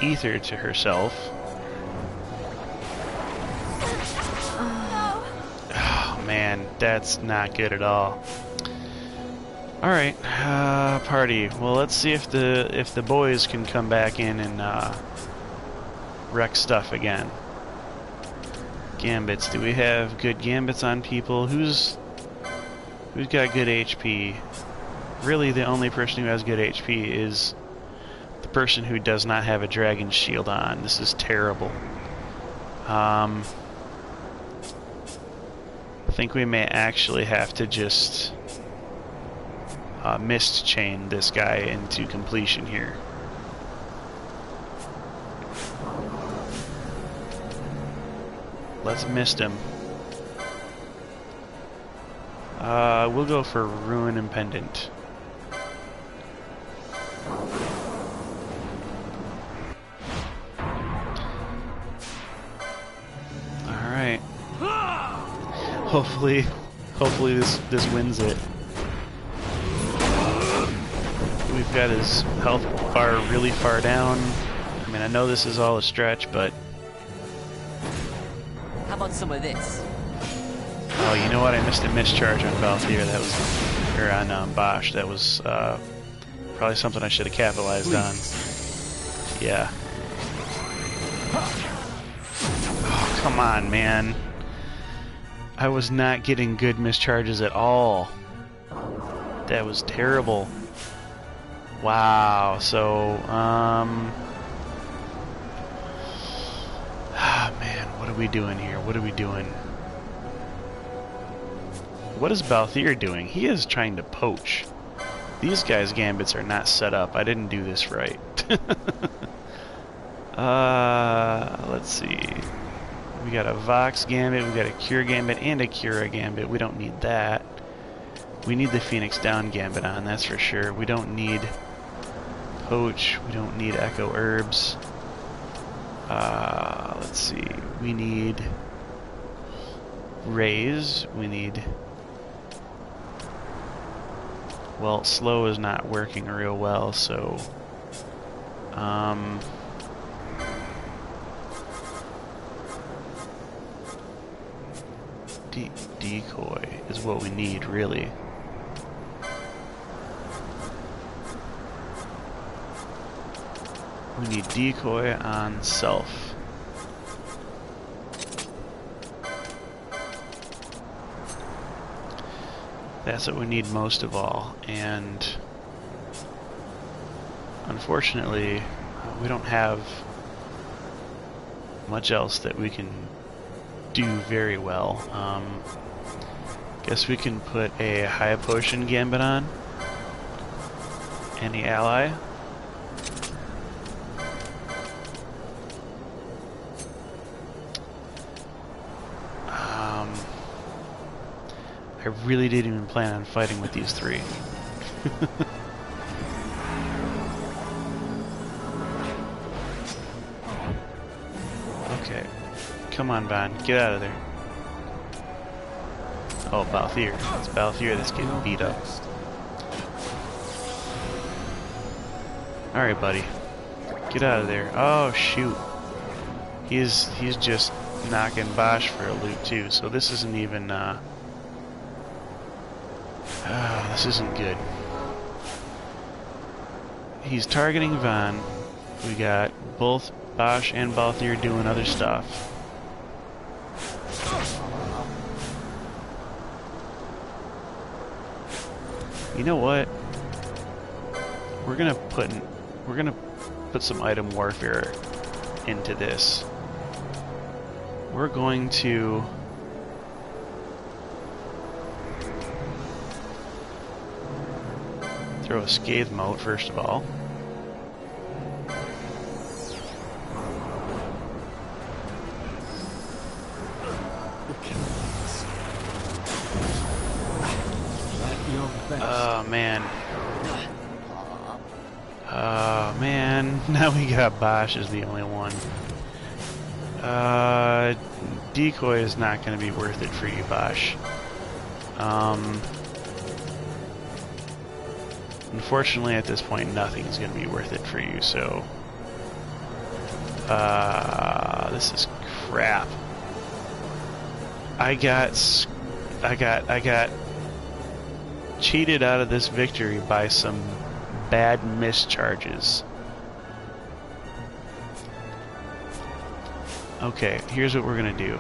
ether to herself. Oh man, that's not good at all. All right, party. Well, let's see if the boys can come back in and wreck stuff again. Gambits. Do we have good gambits on people? Who's got good HP? Really, the only person who has good HP is the person who does not have a dragon shield on. This is terrible. I think we may actually have to just mist chain this guy into completion here. Let's mist him. We'll go for Ruin and Pendant. Alright. Hopefully this wins it. We've got his health bar really far down. I mean, I know this is all a stretch, but... How about some of this? Oh, you know what? I missed a mischarge on Balthier. That was... Or on Bosch. That was probably something I should have capitalized on. Yeah. Oh, come on, man. I was not getting good mischarges at all. That was terrible. Wow, so, man, what are we doing here? What are we doing? What is Balthier doing? He is trying to poach. These guys' gambits are not set up. I didn't do this right. Let's see. We got a Vox gambit, we got a Cure gambit, and a Cura gambit. We don't need that. We need the Phoenix Down gambit on, that's for sure. We don't need Poach. We don't need Echo Herbs. Let's see. We need Raise. We need... Well, Slow is not working real well, so... Decoy is what we need, really. We need Decoy on Self. That's what we need most of all, and unfortunately we don't have much else that we can do very well. Guess we can put a High Potion Gambit on any ally. I really didn't even plan on fighting with these three. Okay. Come on, Von. Get out of there. Oh, Balthier. It's Balthier that's getting beat up. Alright, buddy. Get out of there. Oh, shoot. He's just knocking Bosch for a loop, too. So this isn't even, this isn't good. He's targeting Von. We got both Bosch and Balthier doing other stuff. You know what? We're gonna put some item warfare into this. We're going to throw a Scathe Mote first of all. Oh man. Oh man. Now we got Bosch as the only one. Decoy is not going to be worth it for you, Bosch. Unfortunately, at this point, nothing is going to be worth it for you. So, this is crap. I got cheated out of this victory by some bad mischarges. Okay, here's what we're gonna do.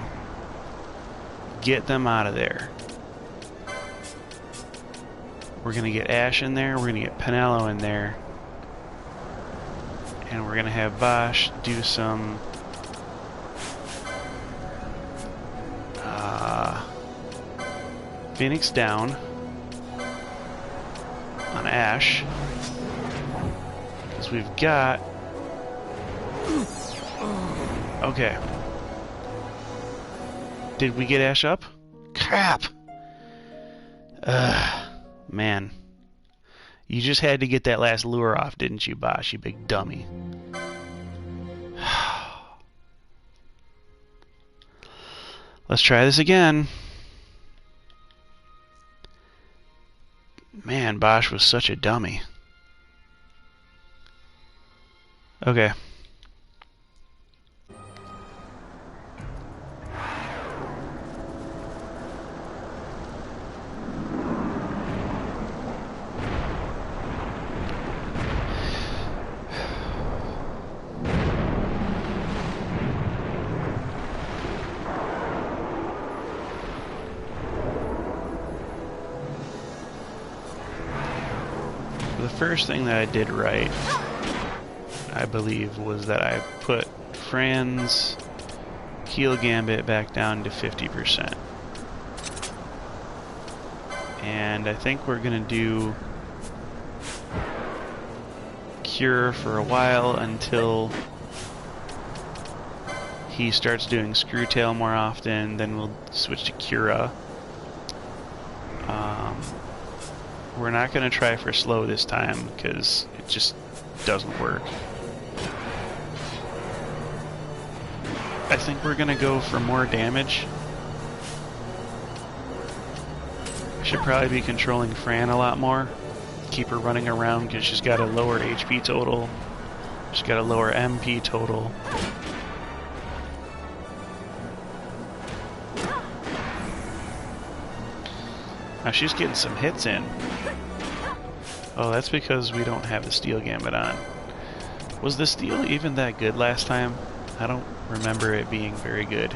Get them out of there. We're gonna get Ash in there, we're gonna get Penello in there, and we're gonna have Bosch do some Phoenix Down on Ash, because we've got... Okay. Did we get Ash up? Crap! Man. You just had to get that last lure off, didn't you, Bosch, you big dummy? Let's try this again. Man, Bosch was such a dummy. Okay. The first thing that I did right, I believe, was that I put Fran's Keel Gambit back down to 50%. And I think we're gonna do Cure for a while until he starts doing Screwtail more often, then we'll switch to Cura. We're not going to try for slow this time because it just doesn't work. I think we're going to go for more damage. I should probably be controlling Fran a lot more. Keep her running around because she's got a lower HP total. She's got a lower MP total. Now she's getting some hits in. Oh, that's because we don't have the Steel Gambit on. Was the Steel even that good last time? I don't remember it being very good.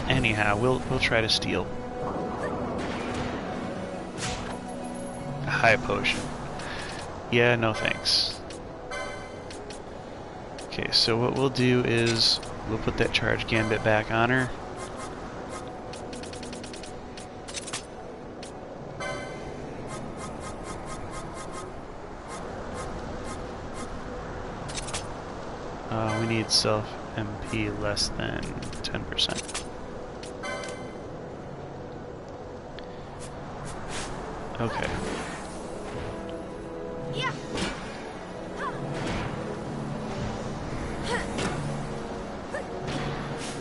Anyhow, we'll try to Steel. A high potion. Yeah, no thanks. Okay, so what we'll do is we'll put that Charge Gambit back on her. We need self MP less than 10%. Okay. Yeah.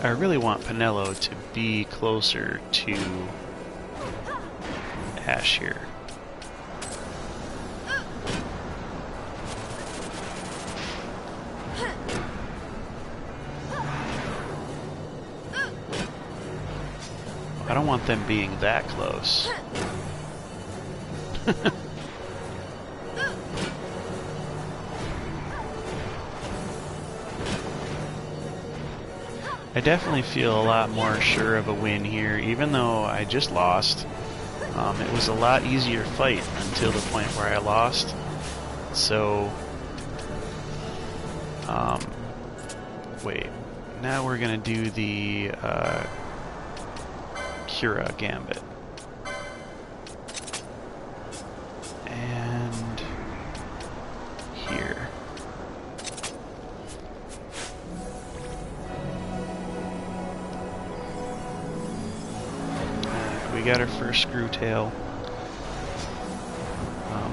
I really want Pinello to be closer to Ash here. I don't want them being that close. I definitely feel a lot more sure of a win here, even though I just lost. It was a lot easier fight until the point where I lost. So, wait. Now we're gonna do the Cura Gambit. And here. We got our first Screwtail.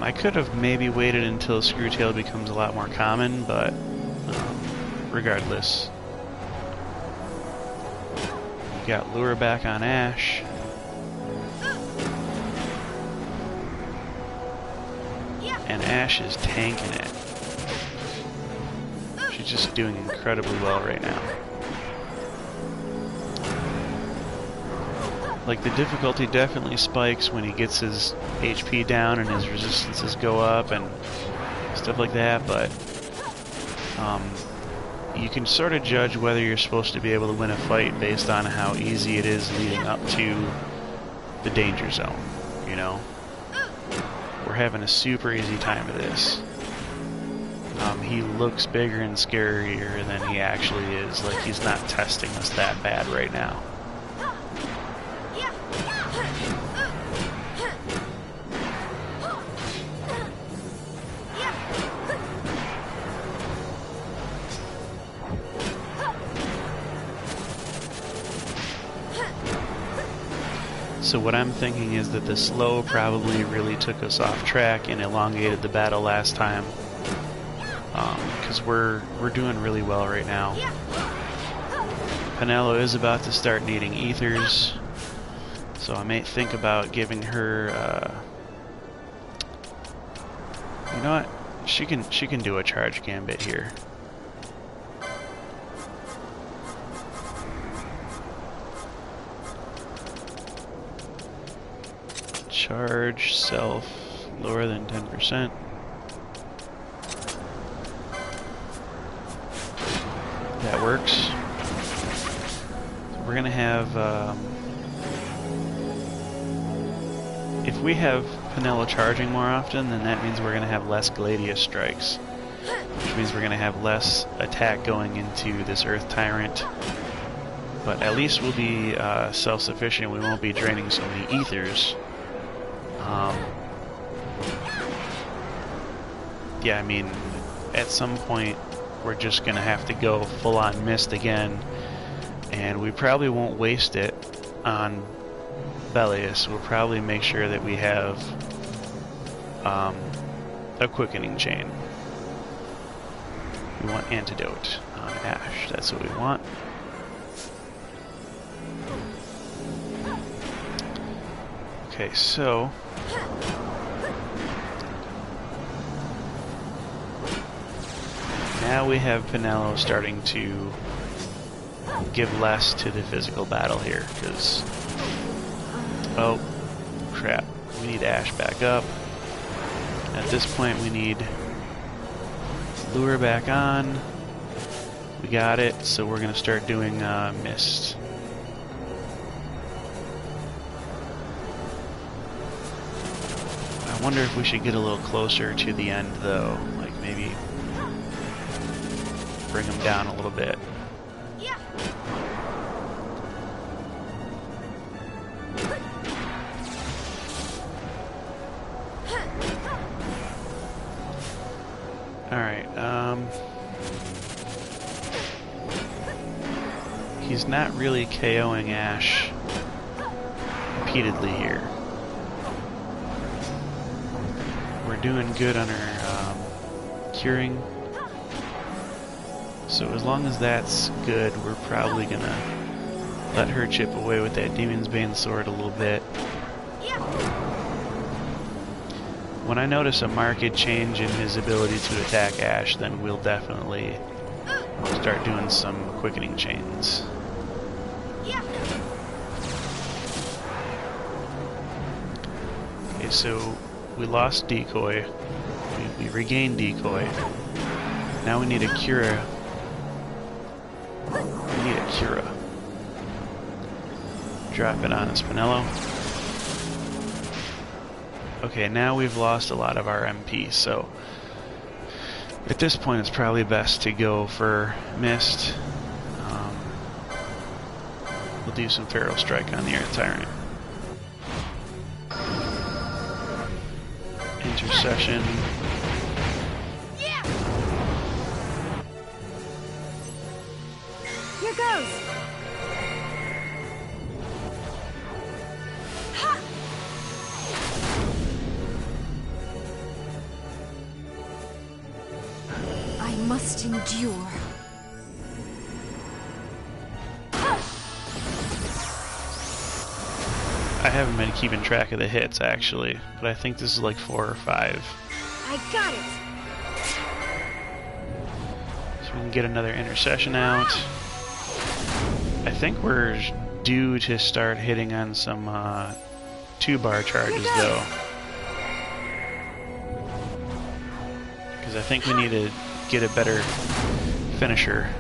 I could have maybe waited until Screwtail becomes a lot more common, but regardless. We got Lure back on Ash. And Ash is tanking it. She's just doing incredibly well right now. Like, the difficulty definitely spikes when he gets his HP down and his resistances go up and stuff like that, but you can sort of judge whether you're supposed to be able to win a fight based on how easy it is leading up to the danger zone, you know? We're having a super easy time of this. He looks bigger and scarier than he actually is. Like, he's not testing us that bad right now. So what I'm thinking is that the slow probably really took us off track and elongated the battle last time. Because we're doing really well right now. Pinello is about to start needing ethers, So I may think about giving her, you know what? She can do a charge gambit here. Charge self lower than 10%. That works. We're gonna have, if we have Penelo charging more often, then that means we're gonna have less Gladius strikes, which means we're gonna have less attack going into this Earth Tyrant. But at least we'll be self-sufficient. We won't be draining so many ethers. Yeah, I mean, at some point we're just gonna have to go full-on mist again, and we probably won't waste it on Belius. We'll probably make sure that we have a quickening chain. We want antidote on Ash. That's what we want. Okay, so now we have Penelo starting to give less to the physical battle here, because, oh crap, we need Ash back up. At this point we need Lure back on. We got it, so we're gonna start doing Mist. I wonder if we should get a little closer to the end though, like maybe bring them down a little bit. Alright, he's not really KOing Ash repeatedly here. We're doing good on her curing. So as long as that's good, we're probably gonna let her chip away with that Demon's Bane sword a little bit. When I notice a marked change in his ability to attack Ash, then we'll definitely start doing some quickening chains. Okay, so we lost Decoy. We regained Decoy. Now we need a Cura. We need a Cura. Drop it on Penelo. Okay, now we've lost a lot of our MP, so at this point it's probably best to go for Mist. We'll do some Feral Strike on the Earth Tyrant. Intercession. Here goes. I must endure. I haven't been keeping track of the hits actually, but I think this is like 4 or 5. I got it. So we can get another intercession out. I think we're due to start hitting on some 2-bar charges though, because I think we need to get a better finisher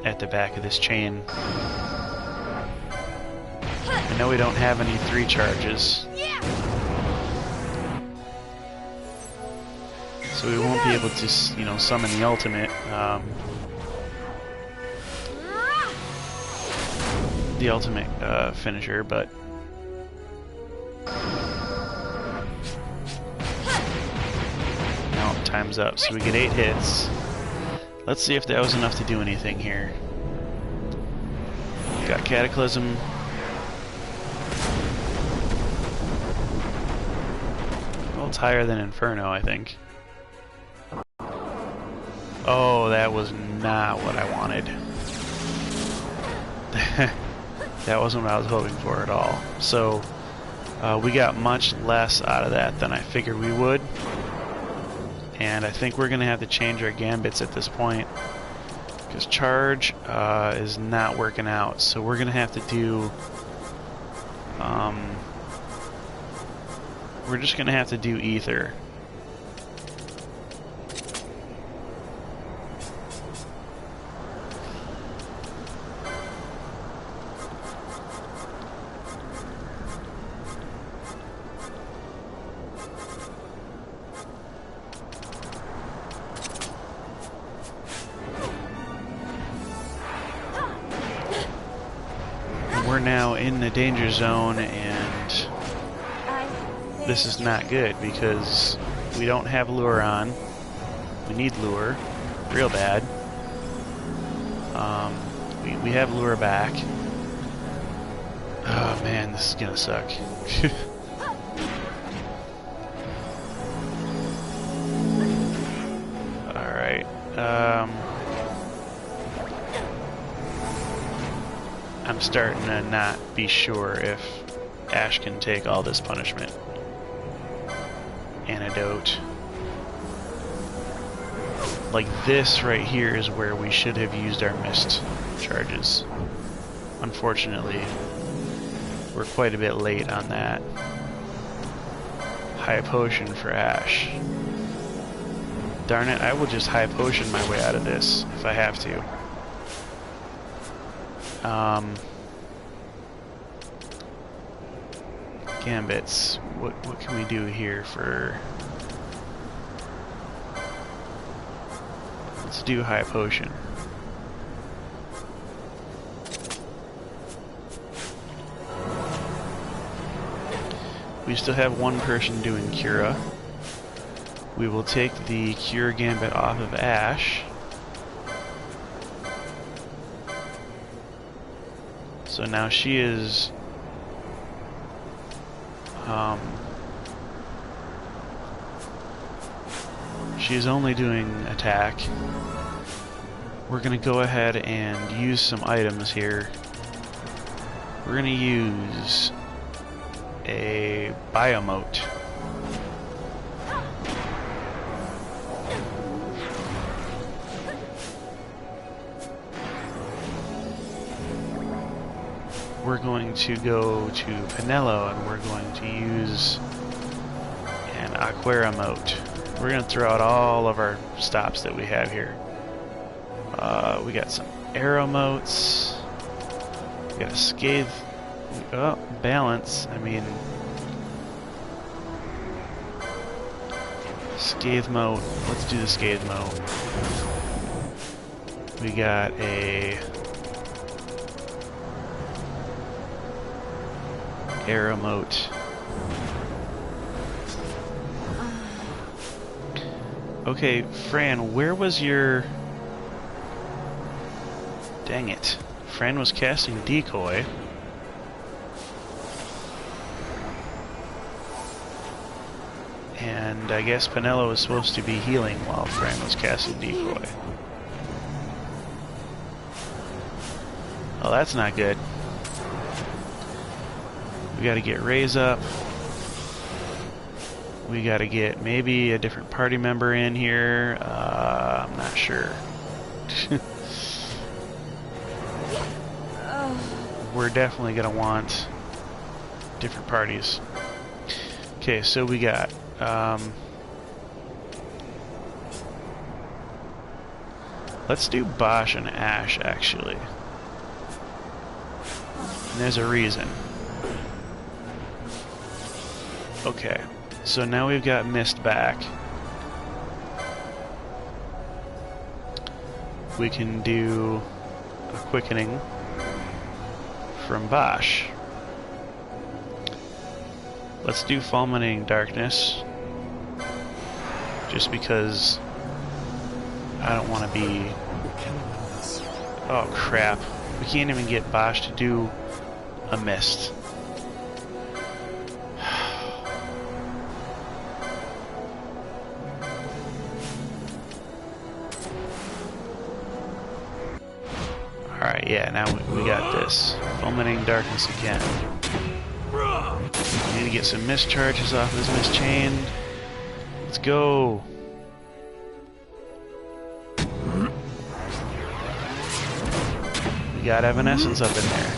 at the back of this chain. I know we don't have any 3 charges, so we won't be able to, you know, summon the ultimate. The ultimate finisher, but no, time's up. So we get 8 hits. Let's see if that was enough to do anything here. Got Cataclysm. Well, it's higher than Inferno, I think. Oh, that was not what I wanted. That wasn't what I was hoping for at all. So we got much less out of that than I figured we would. And I think we're going to have to change our gambits at this point, because charge is not working out. So we're going to have to do... we're just going to have to do ether. We're now in the danger zone, and this is not good because we don't have lure on. We need lure real bad. We have lure back. Oh man, this is gonna suck. Alright. I'm starting to not be sure if Ash can take all this punishment. Antidote. Like this right here is where we should have used our mist charges. Unfortunately, we're quite a bit late on that. High potion for Ash. Darn it, I will just high potion my way out of this if I have to. Gambits. What can we do here for... Let's do high potion. We still have one person doing Cura. We will take the Cure Gambit off of Ash. So now she is... she's only doing attack. We're going to go ahead and use some items here. We're going to use a Biomote. We're going to go to Pinello and we're going to use an Aquera Mote. We're going to throw out all of our stops that we have here. We got some Arrow Motes. We got a Scathe. Oh, balance. I mean, Scathe Mote. Let's do the Scathe Mote. We got a Arrow Mote. Okay, Fran, where was your... Dang it. Fran was casting Decoy. And I guess Pinello was supposed to be healing while Fran was casting Decoy. Oh, that's not good. We gotta get Raise up. We gotta get maybe a different party member in here. I'm not sure. We're definitely gonna want different parties. Okay, so we got let's do Bosch and Ash actually. And there's a reason. Okay, so now we've got Mist back. We can do a Quickening from Bosch. Let's do Fulminating Darkness, just because I don't want to be... Oh crap, we can't even get Bosch to do a Mist. Alright, yeah, now we got this. Fulminating Darkness again. We need to get some mischarges off this mischain. Let's go! We got Evanescence up in there.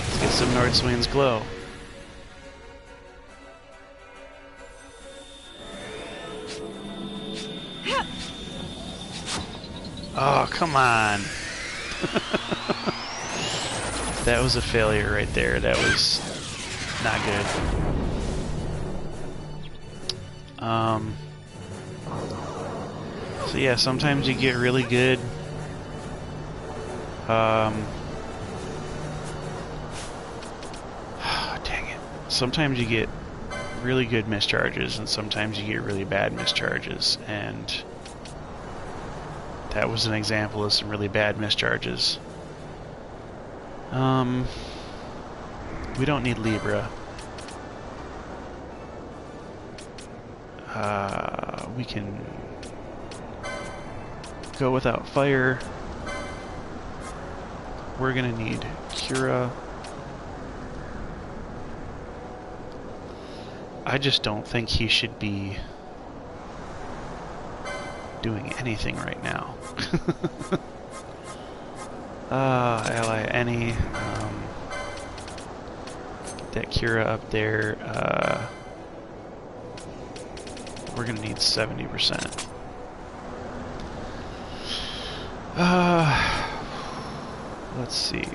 Let's get some Nordswain's Glow. Oh, come on! That was a failure right there. That was not good. So yeah, sometimes you get really good dang it. Sometimes you get really good mischarges and sometimes you get really bad mischarges, and that was an example of some really bad mischarges. We don't need Libra. We can go without fire. We're gonna need Cura. I just don't think he should be doing anything right now. Ally any. Get that Cura up there. We're gonna need 70%. Let's see.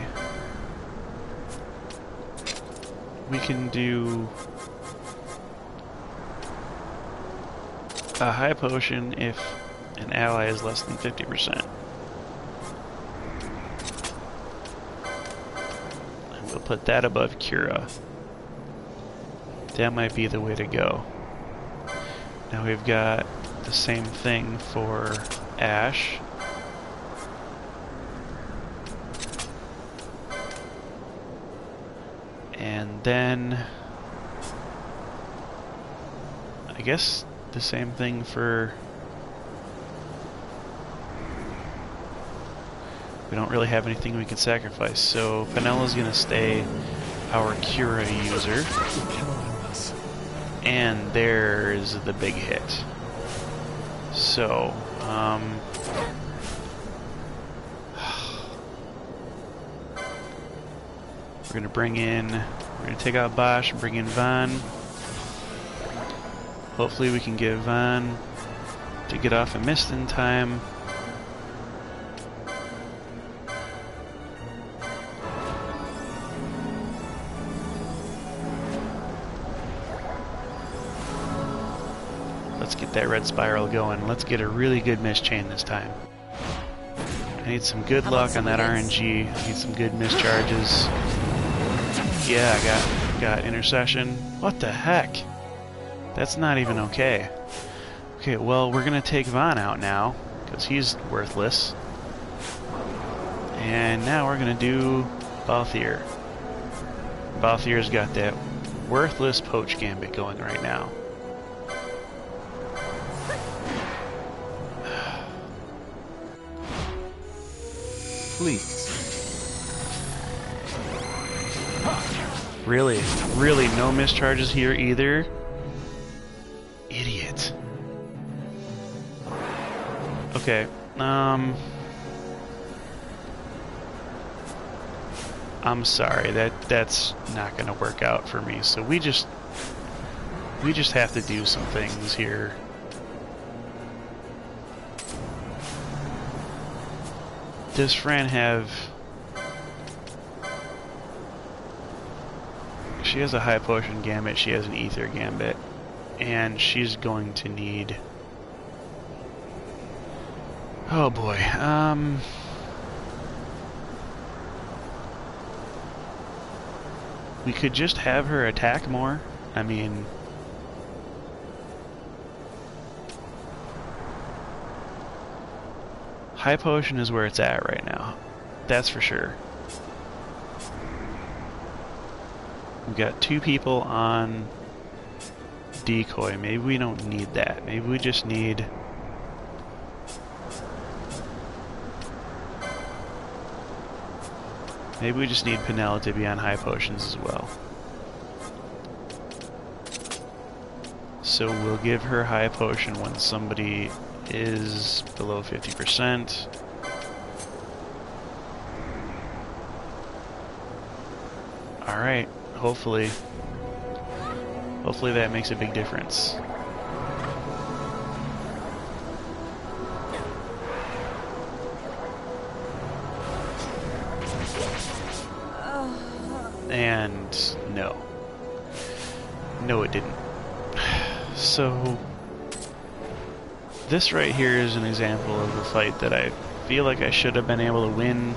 We can do a high potion if an ally is less than 50%. And we'll put that above Cura. That might be the way to go. Now we've got the same thing for Ash. And then I guess the same thing for... We don't really have anything we can sacrifice, so Penella's gonna stay our Cura user. And there's the big hit. So, we're gonna bring in, we're gonna take out Bosch and bring in Van. Hopefully we can get Van to get off a mist in time. Let's get that red spiral going. Let's get a really good mischain this time. I need some good luck on that RNG. I need some good mischarges. Yeah, I got intercession. What the heck? That's not even okay. Okay, well, we're gonna take Van out now, because he's worthless. And now we're gonna do Balthier. Balthier's got that worthless poach gambit going right now. Please. Really? Really? No mischarges here either? Idiot. Okay, I'm sorry, that's not gonna work out for me, so we just have to do some things here. Does Fran have... She has a high potion gambit, she has an ether gambit, and she's going to need... Oh boy, we could just have her attack more. I mean... High potion is where it's at right now. That's for sure. We've got 2 people on decoy. Maybe we don't need that. Maybe we just need... Maybe we just need Penella to be on high potions as well. So we'll give her high potion when somebody is below 50%. Alright, hopefully that makes a big difference. And no. No, it didn't. So this right here is an example of a fight that I feel like I should have been able to win.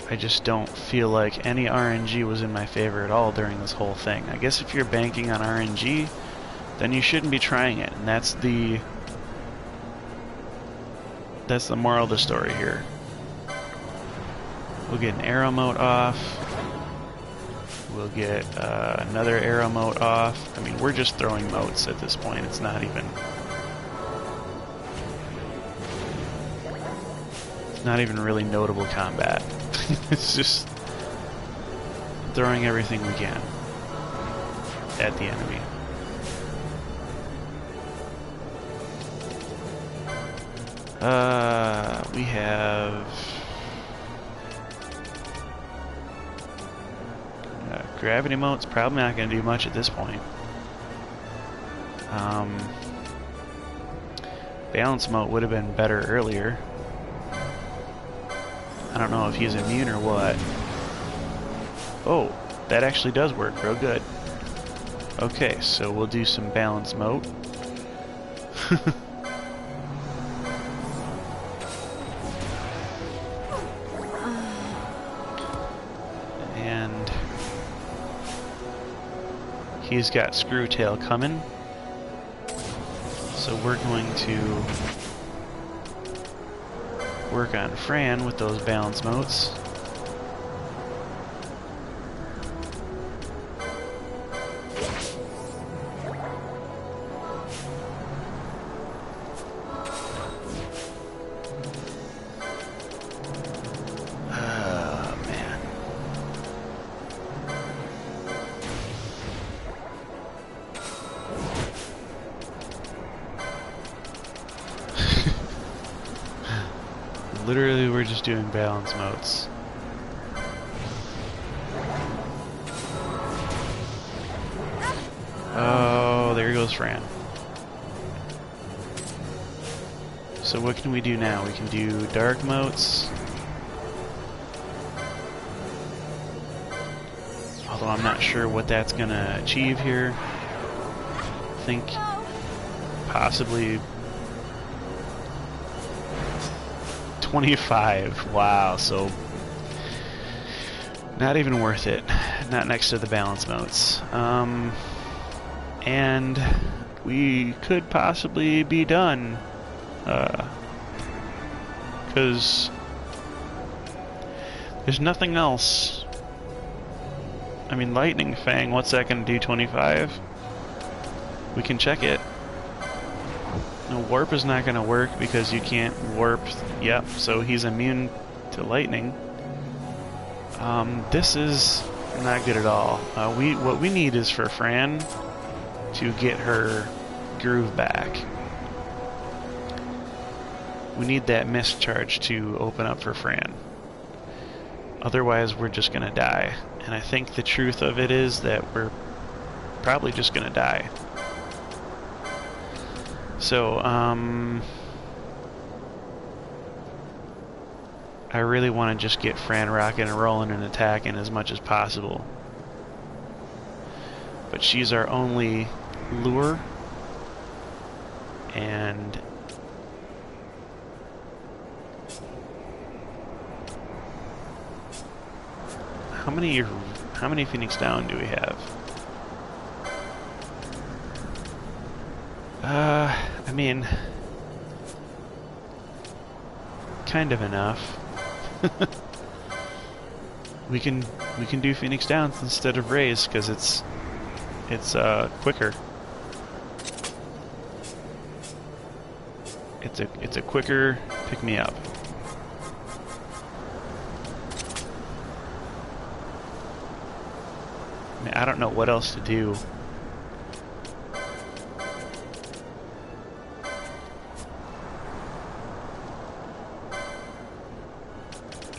I just don't feel like any RNG was in my favor at all during this whole thing. I guess if you're banking on RNG, then you shouldn't be trying it, and that's the moral of the story here. We'll get an arrow mote off. We'll get another arrow mote off. I mean, we're just throwing motes at this point. It's not even really notable combat. It's just throwing everything we can at the enemy. We have gravity mote's probably not going to do much at this point. Balance mote would have been better earlier. I don't know if he's immune or what. Oh, that actually does work real good. Okay, so we'll do some balance mote. And he's got Screwtail coming. So we're going to work on Fran with those balance motes. Oh, man. Literally, we're just doing balance motes. Oh, there goes Fran. So what can we do now? We can do dark motes. Although I'm not sure what that's gonna achieve here. I think possibly 25. Wow, so not even worth it. Not next to the balance motes. And we could possibly be done. Because there's nothing else. I mean, Lightning Fang, what's that going to do? 25? We can check it. No, warp is not going to work because you can't warp. Yep, so he's immune to lightning. This is not good at all. What we need is for Fran to get her groove back. We need that mist charge to open up for Fran. Otherwise, we're just going to die. And I think the truth of it is that we're probably just going to die. So, I really want to just get Fran rocking and rolling and attacking as much as possible. But she's our only lure. And how many Phoenix down do we have? I mean, kind of enough. we can do Phoenix Downs instead of Raise because it's quicker. It's a quicker pick me up. I mean, I don't know what else to do.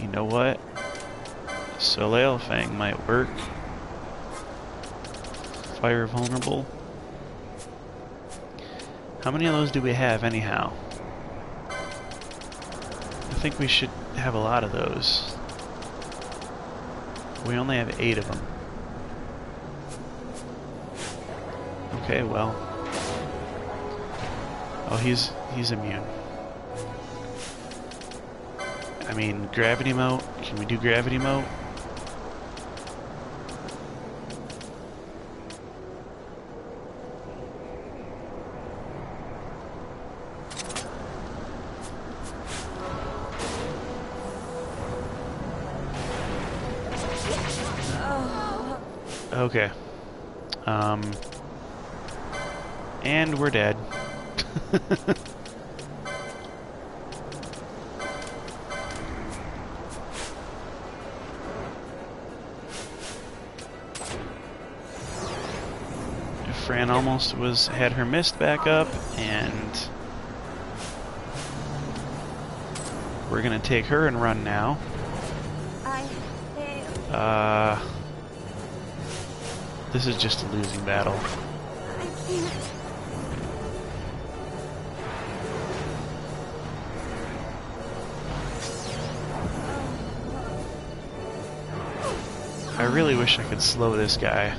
You know what? Soleil Fang might work. Fire vulnerable. How many of those do we have anyhow? I think we should have a lot of those. We only have 8 of them. Okay, well. Oh, he's immune. I mean, gravity moat. Can we do gravity moat? Okay. And we're dead. Fran almost had her mist back up, and we're gonna take her and run now. This is just a losing battle. I really wish I could slow this guy.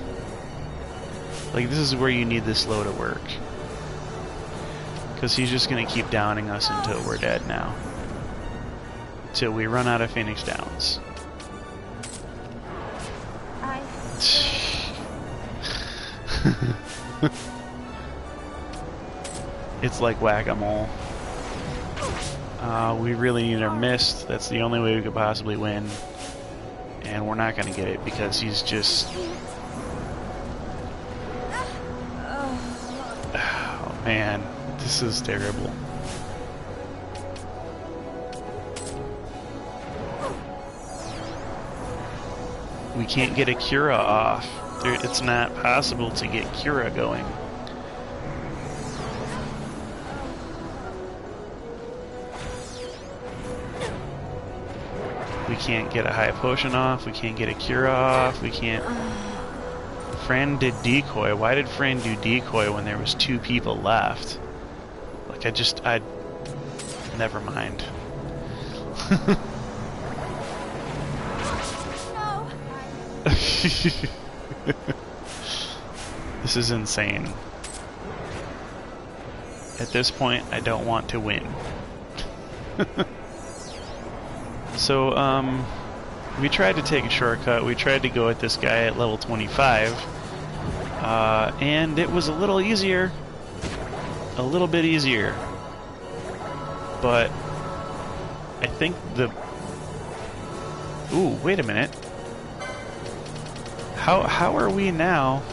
Like, this is where you need this slow to work. Because he's just going to keep downing us until we're dead now. Until we run out of Phoenix Downs. It's like whack-a-mole. We really need our mist. That's the only way we could possibly win. And we're not going to get it because he's just... Oh man, this is terrible. We can't get a Cura off. It's not possible to get Cura going. We can't get a high potion off. We can't get a Cura off. We can't... Fran did decoy. Why did Fran do decoy when there was 2 people left? Like, I... Never mind. No. This is insane. At this point, I don't want to win. So, we tried to take a shortcut. We tried to go at this guy at level 25. And it was a little easier. A little bit easier. But I think the... Ooh, wait a minute. How are we now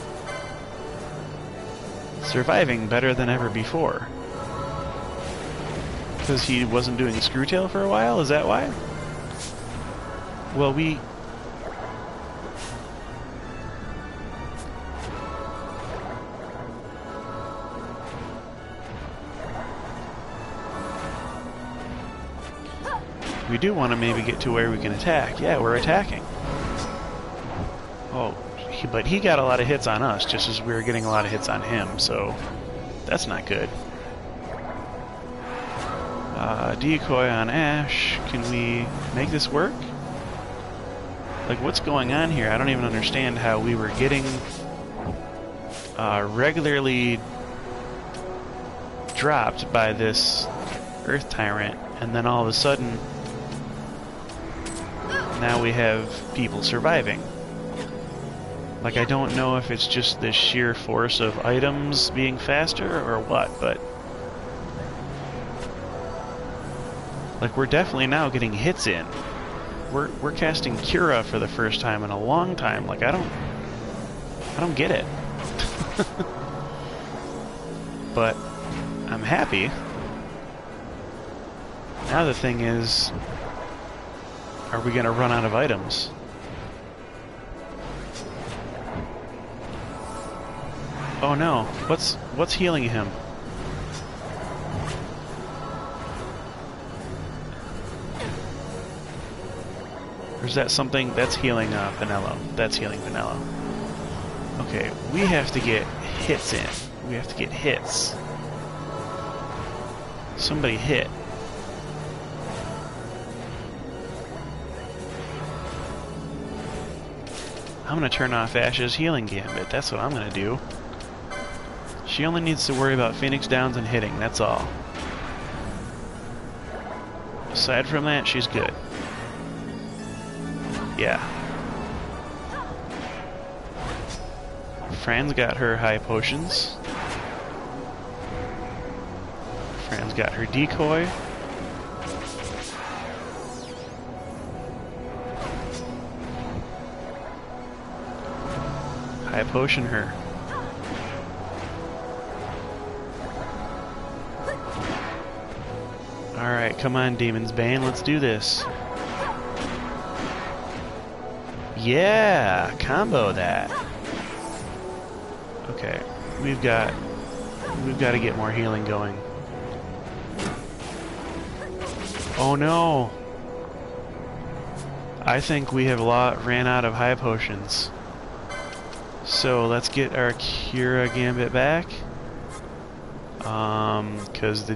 surviving better than ever before? Because he wasn't doing Screwtail for a while? Is that why? Well, we do want to maybe get to where we can attack. Yeah, we're attacking. Oh, but he got a lot of hits on us, just as we were getting a lot of hits on him, so that's not good. Decoy on Ash. Can we make this work? Like, what's going on here? I don't even understand how we were getting regularly dropped by this Earth Tyrant, and then all of a sudden now we have people surviving. Like, I don't know if it's just the sheer force of items being faster or what, but like, we're definitely now getting hits in. We're casting Cura for the first time in a long time. Like, I don't get it. But I'm happy. Now the thing is, are we gonna run out of items? Oh no, what's healing him? Or is that something that's healing Vanello? That's healing Vanello. Okay, we have to get hits in. We have to get hits. Somebody hit. I'm gonna turn off Ash's healing gambit. That's what I'm gonna do. She only needs to worry about Phoenix Downs and hitting, that's all. Aside from that, she's good. Yeah. Fran's got her high potions. Fran's got her decoy. High potion her. Alright, come on, Demon's Bane, let's do this. Yeah, combo that. Okay, we've got to get more healing going. Oh no! I think we have ran out of high potions. So let's get our Cura Gambit back. Because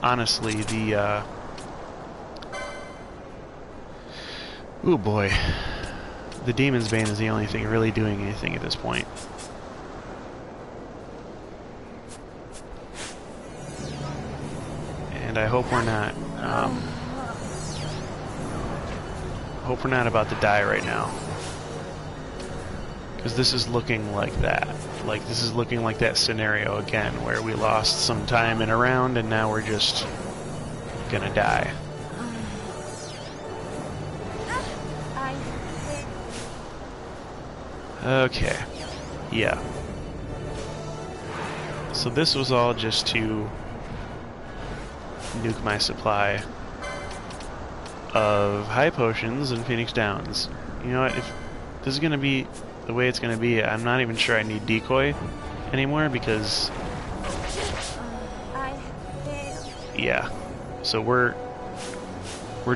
honestly, ooh boy. The Demon's Bane is the only thing really doing anything at this point. And I hope we're not, hope we're not about to die right now. Because this is looking like that. Like, this is looking like that scenario again, where we lost some time in a round and now we're just gonna die. Okay. Yeah. So this was all just to nuke my supply of high potions and Phoenix Downs. You know what, if this is gonna be the way it's gonna be, I'm not even sure I need decoy anymore because yeah. So we're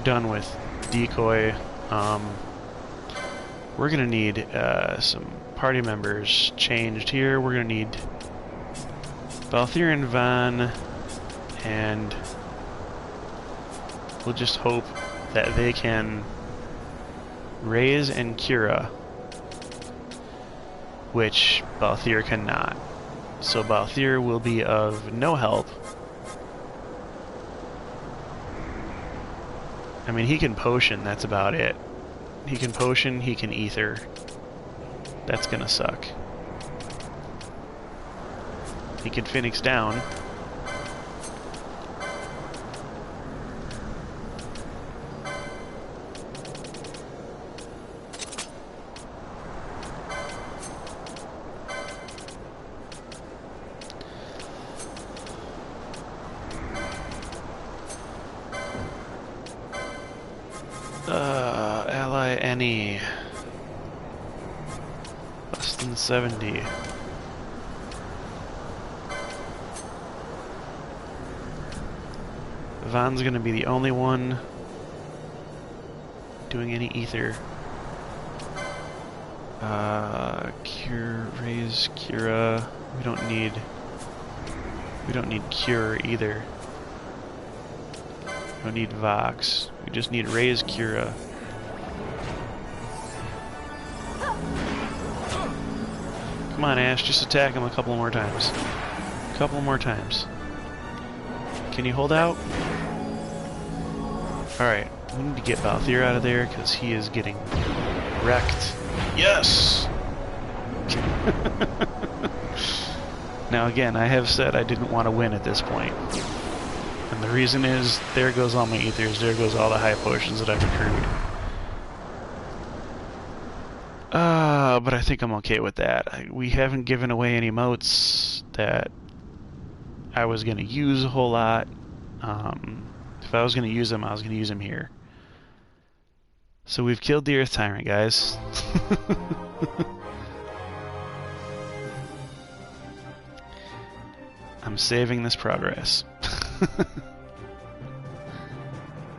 done with decoy. We're gonna need some party members changed here. We're gonna need Balthier and Van, and we'll just hope that they can raise and Cura, which Balthier cannot. So Balthier will be of no help. I mean, he can potion, that's about it. He can potion, he can ether. That's gonna suck. He can Phoenix down. Ally any. Less than 70. Van's gonna be the only one doing any ether. Raise Cura. We don't need Cure either. We don't need Vox. We just need raise Cura. Come on, Ash, just attack him a couple more times. A couple more times. Can you hold out? Alright, we need to get Balthier out of there because he is getting wrecked. Yes! Now again, I have said I didn't want to win at this point. And the reason is, there goes all my ethers, there goes all the high potions that I've accrued. But I think I'm okay with that. We haven't given away any motes that I was going to use a whole lot. If I was going to use him, I was going to use him here. So we've killed the Earth Tyrant, guys. I'm saving this progress.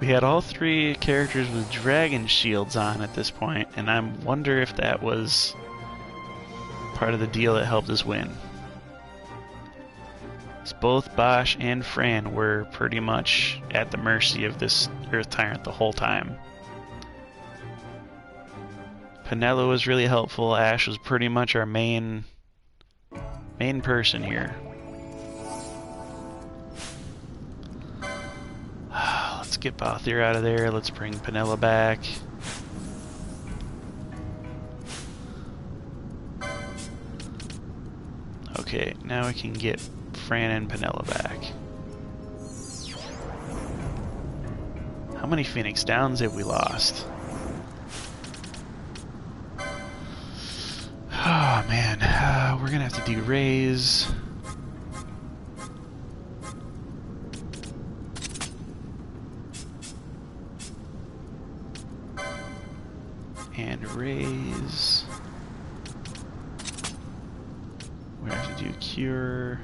We had all three characters with dragon shields on at this point, and I wonder if that was part of the deal that helped us win. So both Bosch and Fran were pretty much at the mercy of this Earth Tyrant the whole time. Penelo was really helpful. Ash was pretty much our main person here. Let's get Balthier out of there. Let's bring Penelo back. Okay, now we can get Fran and Penelo back. How many Phoenix Downs have we lost? Oh man, we're gonna have to do Raise. And Raise. We have to do Cure.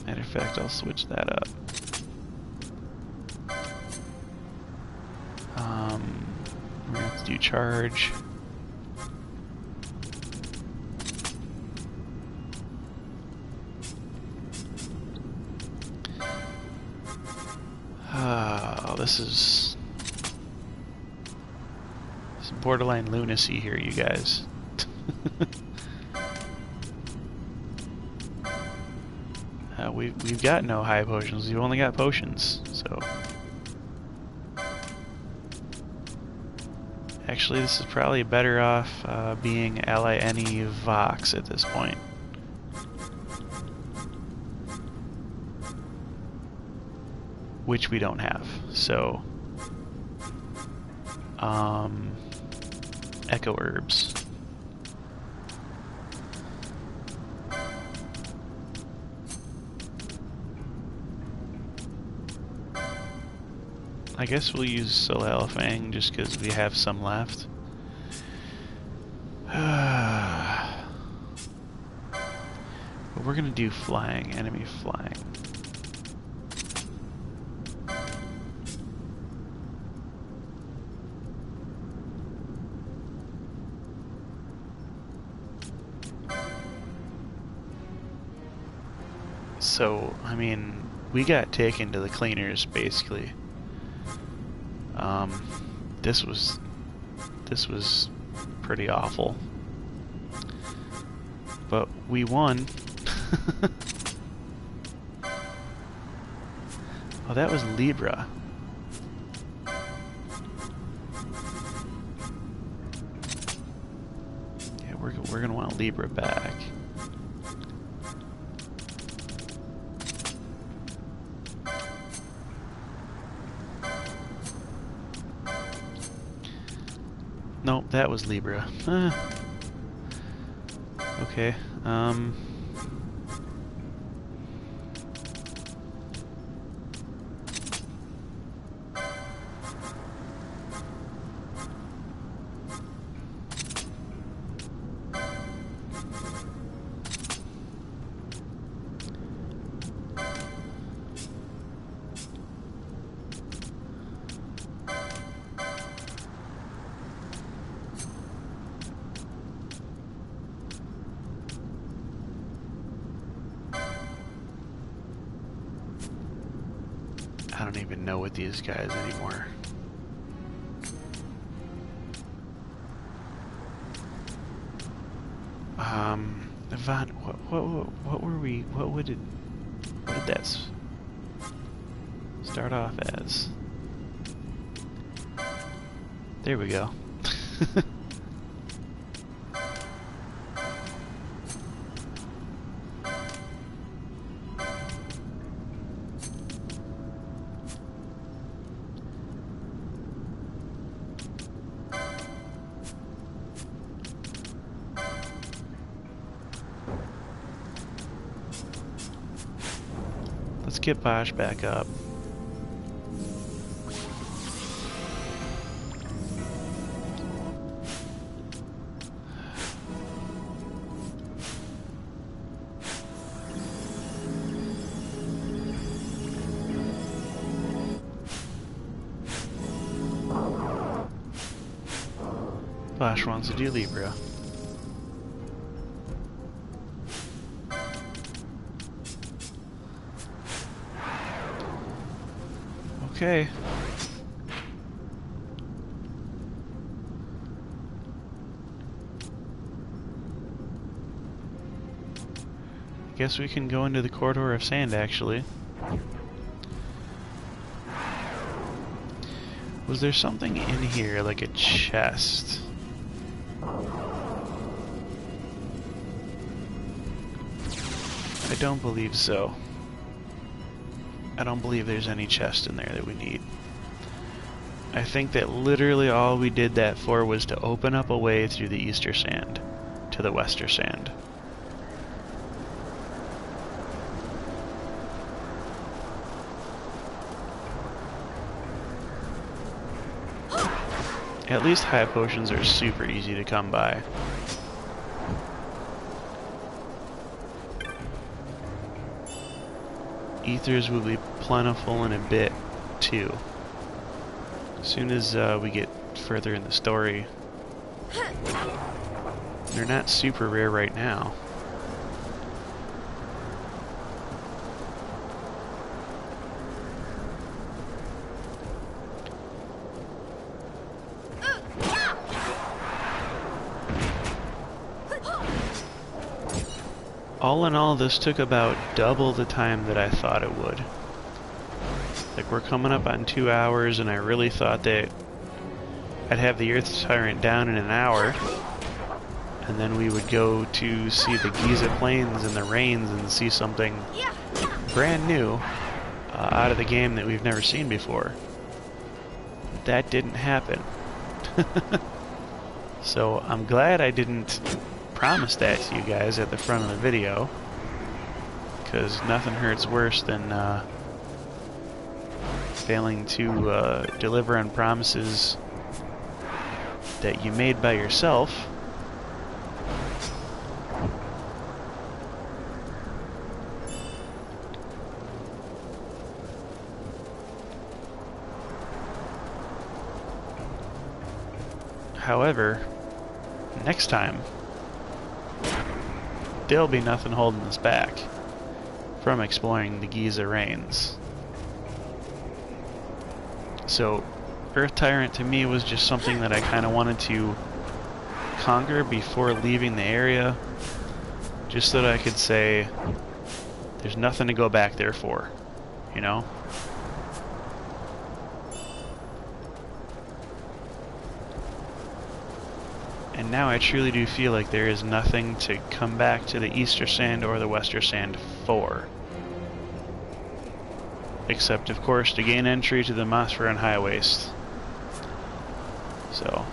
Matter of fact, I'll switch that up. We're gonna have to do Charge. Oh, this is borderline lunacy here, you guys. We've got no high potions. We've only got potions, so. Actually, this is probably better off being Ally Any Vox at this point. Which we don't have, so. Echo Herbs. I guess we'll use Solalfang just because we have some left. But we're gonna do Flying, Enemy Flying. So, I mean, we got taken to the cleaners, basically. This was pretty awful. But we won. Oh, that was Libra. Yeah, we're gonna want Libra back. Nope, that was Libra. Okay, I don't even know what these guys anymore. Yvonne, what were we? What did that start off as? There we go. get Bosch back up. Bosch wants to do Libra. Okay. Guess we can go into the corridor of sand, actually. Was there something in here, like a chest? I don't believe so. I don't believe there's any chest in there that we need. I think that literally all we did that for was to open up a way through the Easter Sand to the Wester Sand. At least high potions are super easy to come by. Ethers will be plentiful in a bit, too. As soon as we get further in the story. They're not super rare right now. All in all, this took about double the time that I thought it would. Like, we're coming up on 2 hours, and I really thought that I'd have the Earth Tyrant down in an hour, and then we would go to see the Giza Plains and the Rains and see something brand new out of the game that we've never seen before. That didn't happen. So I'm glad I didn't promise that to you guys at the front of the video, because nothing hurts worse than failing to deliver on promises that you made by yourself. However, next time there'll be nothing holding us back from exploring the Giza Rains. So, Earth Tyrant to me was just something that I kind of wanted to conquer before leaving the area, just so that I could say there's nothing to go back there for, you know? And now I truly do feel like there is nothing to come back to the Easter Sand or the Wester Sand for. Except, of course, to gain entry to the Mosphera and High Waste. So,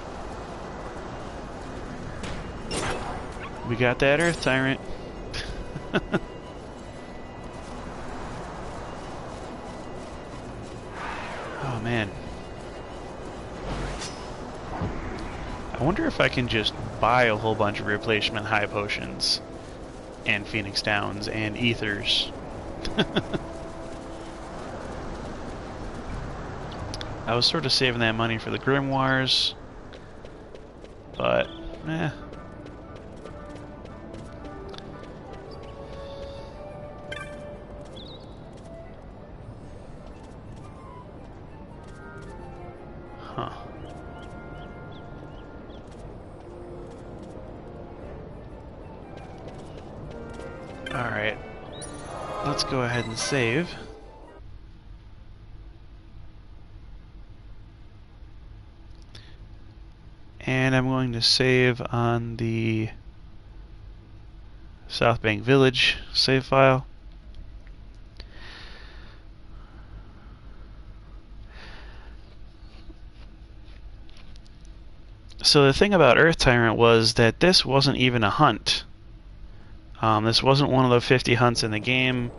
we got that Earth Tyrant. Oh man. I wonder if I can just buy a whole bunch of replacement high potions and Phoenix Downs and ethers. I was sort of saving that money for the grimoires, but eh. Huh. Alright, let's go ahead and save. And I'm going to save on the South Bank Village save file. So the thing about Earth Tyrant was that this wasn't even a hunt. This wasn't one of the 50 hunts in the game.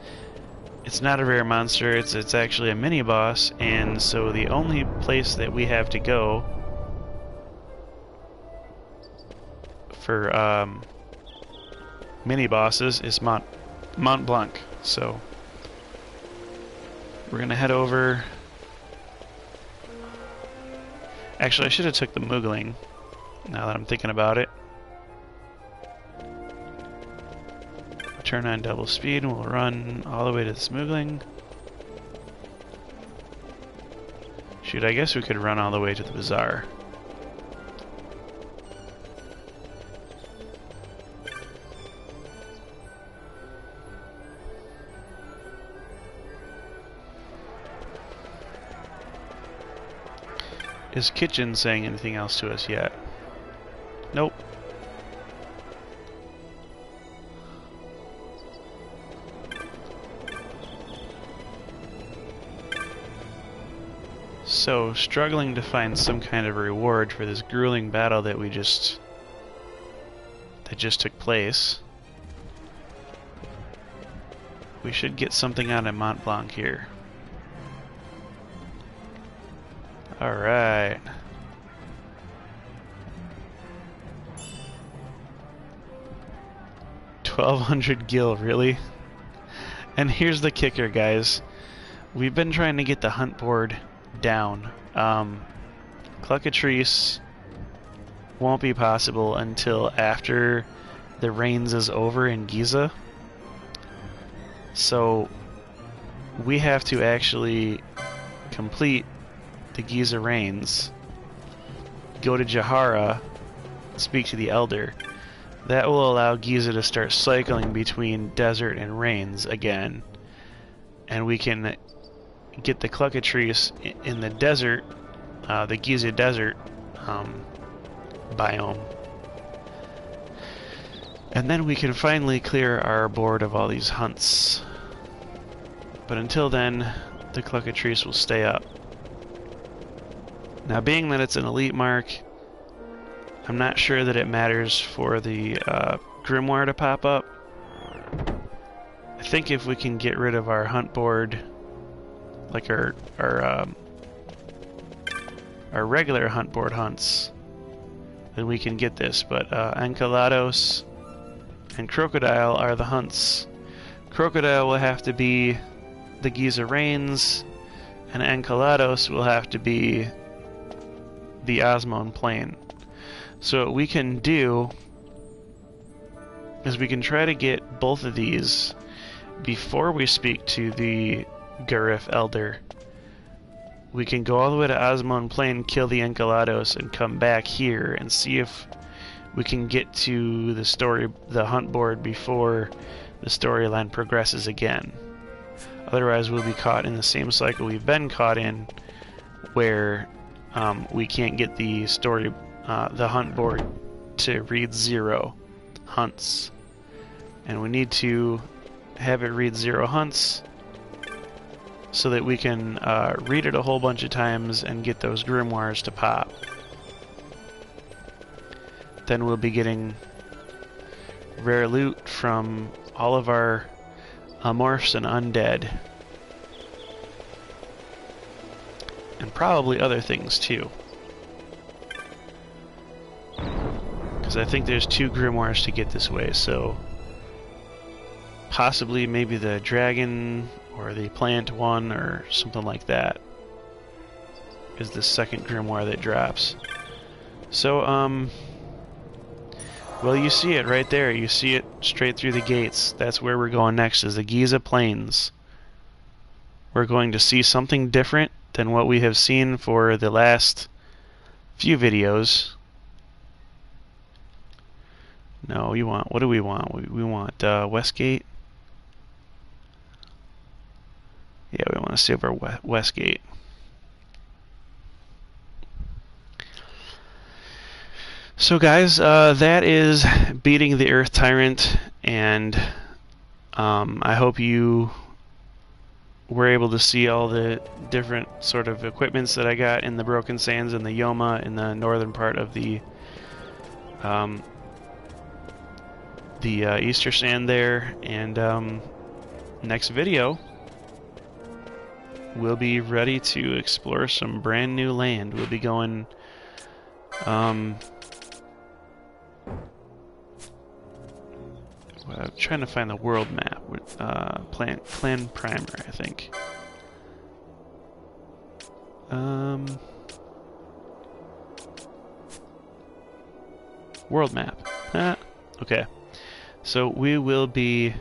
it's not a rare monster, it's actually a mini boss, and so the only place that we have to go for mini bosses is Mont Blanc. So we're gonna head over. Actually, I should have took the Moogling, now that I'm thinking about it. Turn on double speed and we'll run all the way to the Smoogling. Shoot, I guess we could run all the way to the Bazaar. Is Kitchen saying anything else to us yet? Nope. So, struggling to find some kind of reward for this grueling battle that just took place. We should get something out of Mont Blanc here. Alright. $1,200 gil, really? And here's the kicker, guys. We've been trying to get the hunt board down. Cluckatrice won't be possible until after the rains is over in Giza. So we have to actually complete the Giza Rains, go to Jahara, speak to the Elder. That will allow Giza to start cycling between desert and rains again, and we can get the Cluckatrice in the desert, the Giza Desert biome. And then we can finally clear our board of all these hunts. But until then, the Cluckatrice will stay up. Now, being that it's an elite mark, I'm not sure that it matters for the Grimoire to pop up. I think if we can get rid of our hunt board, like our regular hunt board hunts, then we can get this. But Enceladus and Crocodile are the hunts. Crocodile will have to be the Giza Rains, and Enceladus will have to be the Osmone Plain. So what we can do is we can try to get both of these before we speak to the Garif Elder. We can go all the way to Osmone Plain, kill the Enceladus, and come back here and see if we can get to the hunt board before the storyline progresses again. Otherwise, we'll be caught in the same cycle we've been caught in, where we can't get the hunt board to read 0 hunts, and we need to have it read 0 hunts so that we can read it a whole bunch of times and get those grimoires to pop. Then we'll be getting rare loot from all of our amorphs and undead, and probably other things too, because I think there's 2 grimoires to get this way. So possibly maybe the dragon or the plant one or something like that is the second grimoire that drops. So well, you see it right there. You see it straight through the gates. That's where we're going next, is the Giza Plains. We're going to see something different than what we have seen for the last few videos. No, what do we want? We want Westgate. Yeah, we want to save our Westgate. So guys, that is beating the Earth Tyrant, and I hope you were able to see all the different sort of equipments that I got in the Broken Sands and the Yoma in the northern part of the Easter Sand there. And next video, we'll be ready to explore some brand new land. We'll be going, I'm trying to find the world map with Plan Primer, I think. World map. Okay. So we will be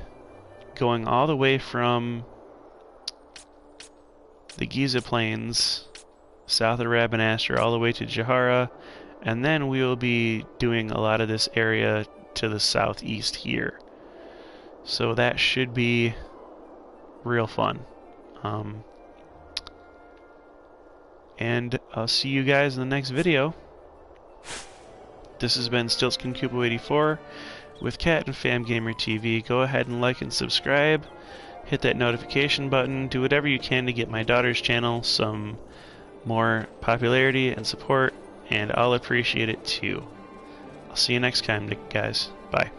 going all the way from the Giza Plains, south of Rabanastre, all the way to Jahara, and then we will be doing a lot of this area to the southeast here. So that should be real fun. And I'll see you guys in the next video. This has been StiltzkinKupo84 with Cat and FamGamer TV. Go ahead and like and subscribe. Hit that notification button. Do whatever you can to get my daughter's channel some more popularity and support, and I'll appreciate it too. I'll see you next time, guys. Bye.